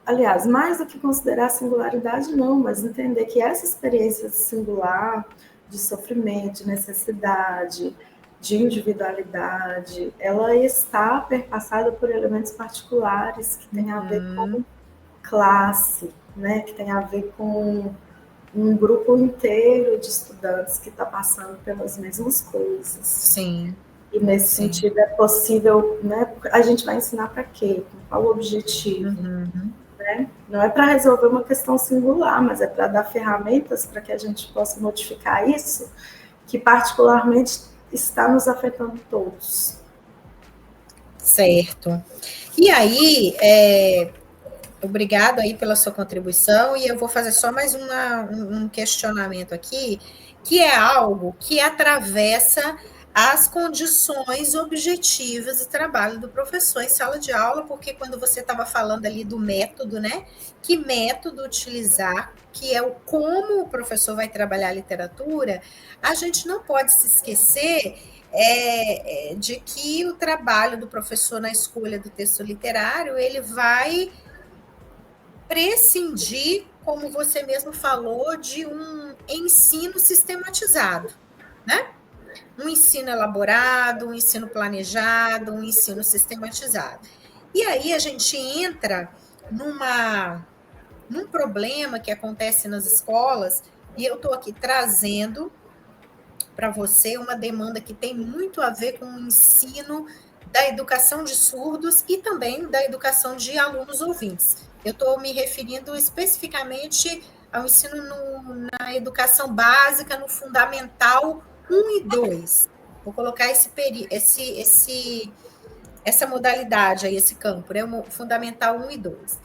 aliás, mais do que considerar a singularidade, não, mas entender que essa experiência singular de sofrimento, de necessidade, de individualidade, ela está perpassada por elementos particulares que têm a ver com classe, né? Que tem a ver com um grupo inteiro de estudantes que está passando pelas mesmas coisas. Sim. E nesse sentido é possível, né? A gente vai ensinar para quê? Qual o objetivo? Né? Não é para resolver uma questão singular, mas é para dar ferramentas para que a gente possa modificar isso, que particularmente está nos afetando todos. Certo. E aí, obrigado aí pela sua contribuição, e eu vou fazer só mais um questionamento aqui, que é algo que atravessa as condições objetivas de trabalho do professor em sala de aula, porque quando você estava falando ali do método, né? Que método utilizar, que é o como o professor vai trabalhar a literatura, a gente não pode se esquecer de que o trabalho do professor na escolha do texto literário, ele vai prescindir, como você mesmo falou, de um ensino sistematizado, né? Um ensino elaborado, um ensino planejado, um ensino sistematizado. E aí a gente entra num problema que acontece nas escolas, e eu estou aqui trazendo para você uma demanda que tem muito a ver com o ensino da educação de surdos e também da educação de alunos ouvintes. Eu estou me referindo especificamente ao ensino na educação básica, no fundamental 1 e 2. Vou colocar essa modalidade aí, esse campo, né? O fundamental 1 e 2.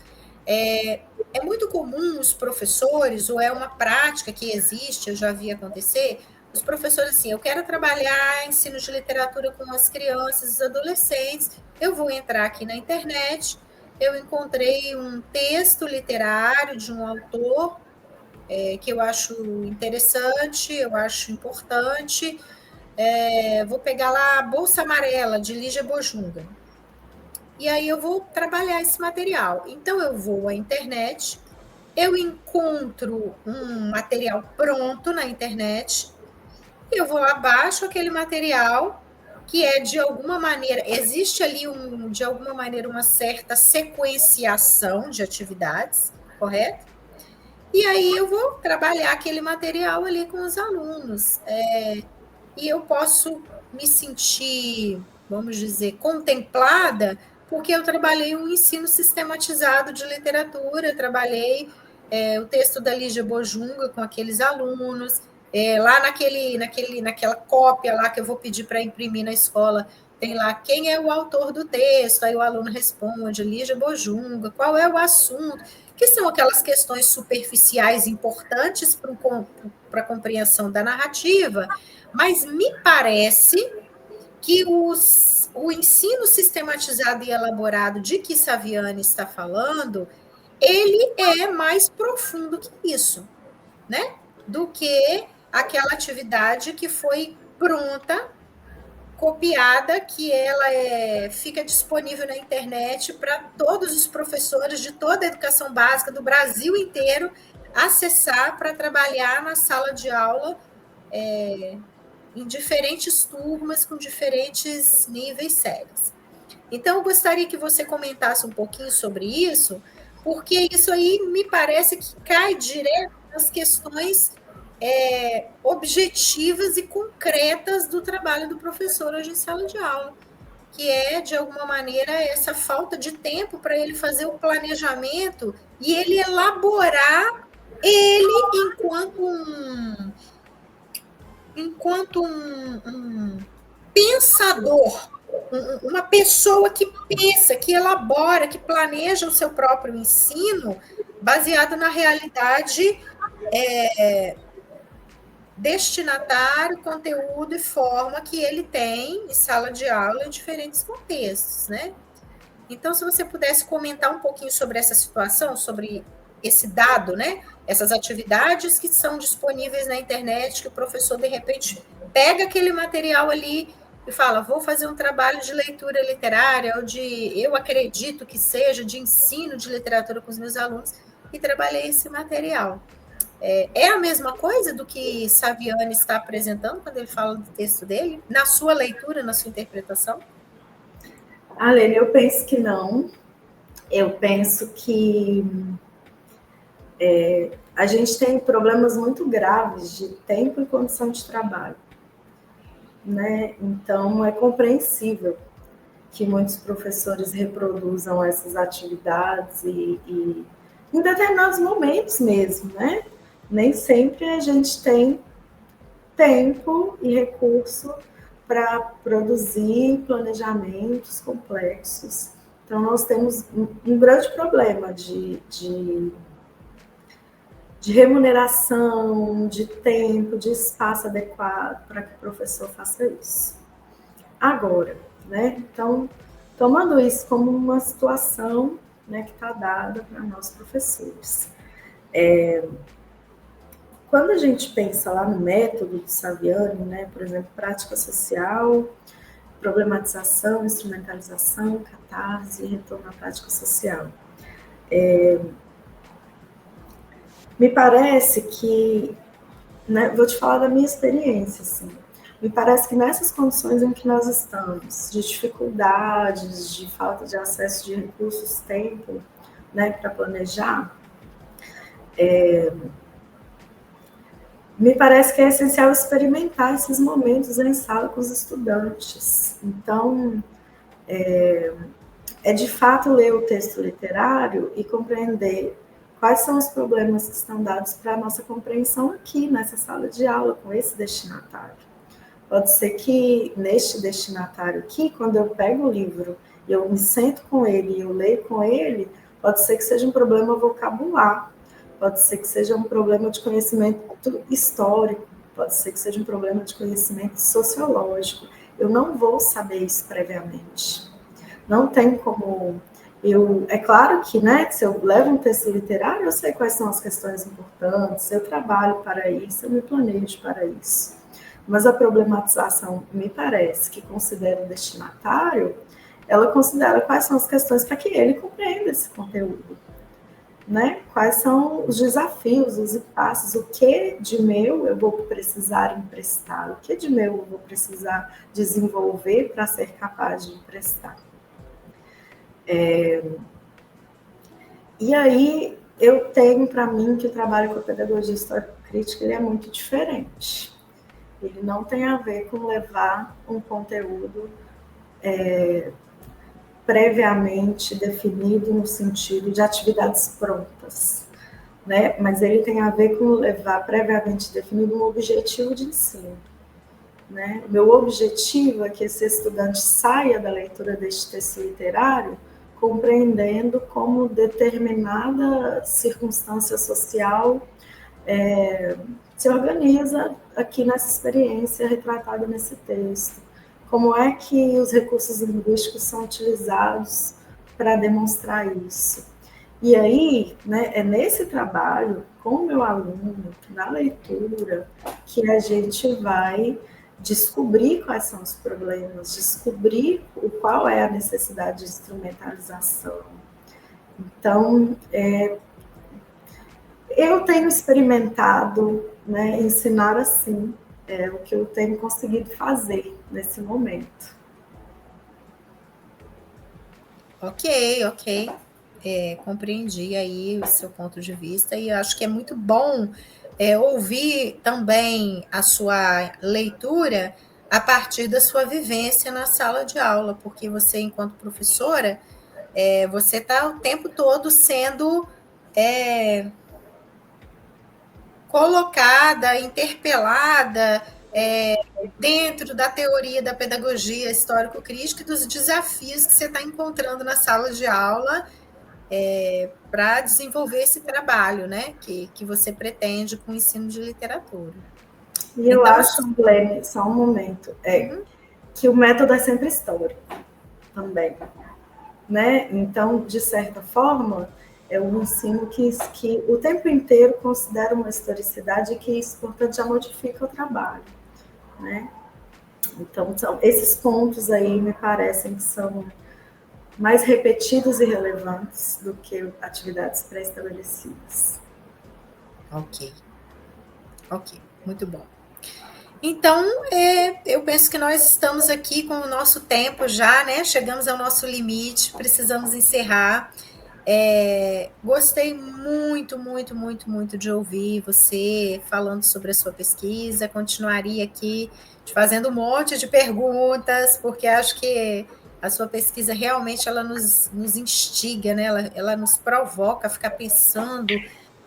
É muito comum os professores, ou é uma prática que existe, eu já vi acontecer, os professores assim, eu quero trabalhar ensino de literatura com as crianças e os adolescentes, eu vou entrar aqui na internet, eu encontrei um texto literário de um autor que eu acho interessante, eu acho importante, vou pegar lá a Bolsa Amarela, de Lígia Bojunga, e aí eu vou trabalhar esse material. Então, eu vou à internet, eu encontro um material pronto na internet, eu vou lá, baixo aquele material, que é de alguma maneira, existe ali de alguma maneira uma certa sequenciação de atividades, correto? E aí eu vou trabalhar aquele material ali com os alunos. E eu posso me sentir, vamos dizer, contemplada, porque eu trabalhei um ensino sistematizado de literatura, trabalhei o texto da Lígia Bojunga com aqueles alunos, lá naquela cópia lá que eu vou pedir para imprimir na escola, tem lá quem é o autor do texto, aí o aluno responde, Lígia Bojunga, qual é o assunto, que são aquelas questões superficiais importantes para a compreensão da narrativa, mas me parece que o ensino sistematizado e elaborado de que Saviani está falando, ele é mais profundo que isso, né? Do que aquela atividade que foi pronta, copiada, que ela fica disponível na internet para todos os professores de toda a educação básica do Brasil inteiro acessar para trabalhar na sala de aula em diferentes turmas, com diferentes níveis sérios. Então, eu gostaria que você comentasse um pouquinho sobre isso, porque isso aí me parece que cai direto nas questões objetivas e concretas do trabalho do professor hoje em sala de aula, que é, de alguma maneira, essa falta de tempo para ele fazer o planejamento e ele elaborar ele enquanto um pensador, uma pessoa que pensa, que elabora, que planeja o seu próprio ensino baseado na realidade destinatário, conteúdo e forma que ele tem em sala de aula em diferentes contextos, né? Então, se você pudesse comentar um pouquinho sobre essa situação, sobre esse dado, né? Essas atividades que são disponíveis na internet, que o professor, de repente, pega aquele material ali e fala, vou fazer um trabalho de leitura literária, ou eu acredito que seja, de ensino de literatura com os meus alunos, e trabalhei esse material. É a mesma coisa do que Saviani está apresentando quando ele fala do texto dele, na sua leitura, na sua interpretação? Alene, eu penso que não. Eu penso que a gente tem problemas muito graves de tempo e condição de trabalho. né? Então, é compreensível que muitos professores reproduzam essas atividades e em determinados momentos mesmo, né? Nem sempre a gente tem tempo e recurso para produzir planejamentos complexos. Então, nós temos um grande problema de remuneração, de tempo, de espaço adequado para que o professor faça isso. Agora, né? Então, tomando isso como uma situação, né, que está dada para nós professores. Quando a gente pensa lá no método de Saviani, né, por exemplo, prática social, problematização, instrumentalização, catarse e retorno à prática social. Me parece que, né, vou te falar da minha experiência, assim, me parece que nessas condições em que nós estamos, de dificuldades, de falta de acesso de recursos, tempo, né, para planejar, me parece que é essencial experimentar esses momentos em sala com os estudantes. Então, é de fato ler o texto literário e compreender quais são os problemas que estão dados para a nossa compreensão aqui nessa sala de aula, com esse destinatário. Pode ser que neste destinatário aqui, quando eu pego o livro e eu me sento com ele e eu leio com ele, pode ser que seja um problema vocabular, pode ser que seja um problema de conhecimento histórico, pode ser que seja um problema de conhecimento sociológico. Eu não vou saber isso previamente. Não tem como é claro que, né, se eu levo um texto literário, eu sei quais são as questões importantes, eu trabalho para isso, eu me planejo para isso. Mas a problematização, me parece, que considera o destinatário, ela considera quais são as questões para que ele compreenda esse conteúdo, né? Quais são os desafios, os impasses, o que de meu eu vou precisar emprestar, o que de meu eu vou precisar desenvolver para ser capaz de emprestar. E aí eu tenho para mim que o trabalho com a pedagogia histórico-crítica ele é muito diferente. Ele não tem a ver com levar um conteúdo previamente definido no sentido de atividades prontas, né? Mas ele tem a ver com levar previamente definido um objetivo de ensino. Né? Meu objetivo é que esse estudante saia da leitura deste texto literário compreendendo como determinada circunstância social se organiza aqui nessa experiência retratada nesse texto. Como é que os recursos linguísticos são utilizados para demonstrar isso? E aí, né, é nesse trabalho, com o meu aluno, na leitura, que a gente vai descobrir quais são os problemas, descobrir qual é a necessidade de instrumentalização. Então, eu tenho experimentado, né, ensinar assim, o que eu tenho conseguido fazer nesse momento. Ok. Compreendi aí o seu ponto de vista e eu acho que é muito bom ouvir também a sua leitura a partir da sua vivência na sala de aula, porque você, enquanto professora, você está o tempo todo sendo colocada, interpelada dentro da teoria da pedagogia histórico-crítica e dos desafios que você está encontrando na sala de aula para desenvolver esse trabalho, né, que você pretende com o ensino de literatura. E eu acho, Glenn, só um momento, que o método é sempre histórico também, né? Então, de certa forma, é um ensino que o tempo inteiro considera uma historicidade e que isso, portanto, já modifica o trabalho, né? Então, esses pontos aí me parecem que são mais repetidos e relevantes do que atividades pré-estabelecidas. Ok, muito bom. Então, eu penso que nós estamos aqui com o nosso tempo já, né? Chegamos ao nosso limite, precisamos encerrar. Gostei muito, muito, muito, muito de ouvir você falando sobre a sua pesquisa. Continuaria aqui te fazendo um monte de perguntas, porque acho que a sua pesquisa realmente ela nos instiga, né? Ela nos provoca a ficar pensando,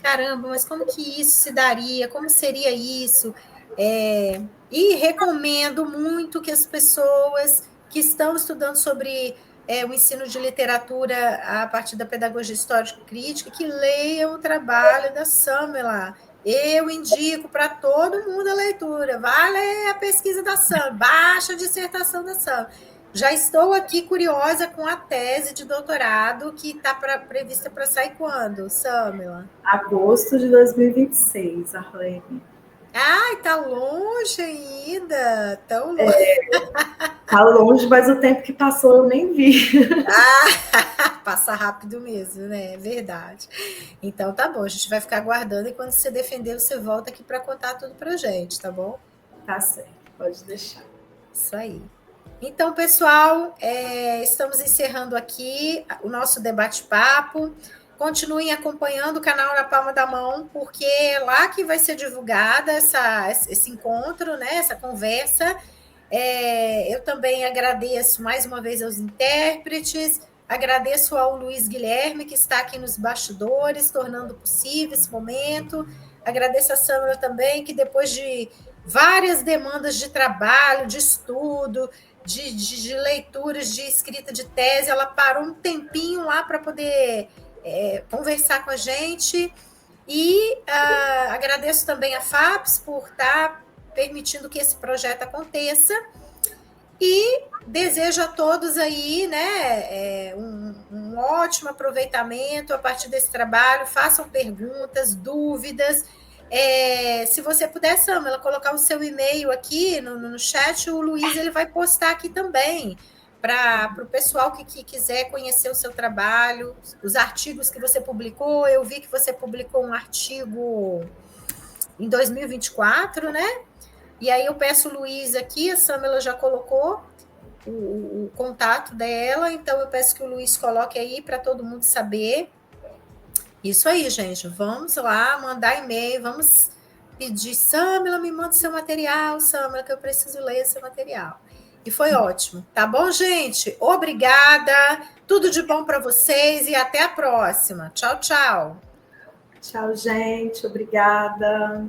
caramba, mas como que isso se daria? Como seria isso? E recomendo muito que as pessoas que estão estudando sobre o ensino de literatura a partir da pedagogia histórico-crítica, que leiam o trabalho da Samela. Eu indico para todo mundo a leitura. Vai ler a pesquisa da Sam, baixa a dissertação da Sam. Já estou aqui curiosa com a tese de doutorado que está prevista para sair quando, Samela? Agosto de 2026, Arlene. Ai, tá longe ainda, tão longe. Tá longe, mas o tempo que passou eu nem vi. Passa rápido mesmo, né? É verdade. Então tá bom, a gente vai ficar aguardando e quando você defender, você volta aqui para contar tudo pra gente, tá bom? Tá certo, pode deixar. Isso aí. Então, pessoal, estamos encerrando aqui o nosso debate-papo. Continuem acompanhando o canal Na Palma da Mão, porque é lá que vai ser divulgada esse encontro, né? Essa conversa. Eu também agradeço mais uma vez aos intérpretes, agradeço ao Luiz Guilherme, que está aqui nos bastidores, tornando possível esse momento. Agradeço a Sandra também, que depois de várias demandas de trabalho, de estudo, de leituras, de escrita de tese, ela parou um tempinho lá para poder conversar com a gente. E agradeço também a FAPES por estar permitindo que esse projeto aconteça. E desejo a todos aí, né, um ótimo aproveitamento a partir desse trabalho. Façam perguntas, dúvidas. Se você puder, Samela, colocar o seu e-mail aqui no chat, o Luiz ele vai postar aqui também para o pessoal que quiser conhecer o seu trabalho, os artigos que você publicou. Eu vi que você publicou um artigo em 2024, né? E aí eu peço o Luiz aqui, a Samela já colocou o contato dela, então eu peço que o Luiz coloque aí para todo mundo saber. Isso aí, gente, vamos lá mandar e-mail, vamos pedir, Samela, me manda seu material, Samela, que eu preciso ler seu material. E foi ótimo, tá bom, gente? Obrigada, tudo de bom para vocês e até a próxima. Tchau, tchau. Tchau, gente, obrigada.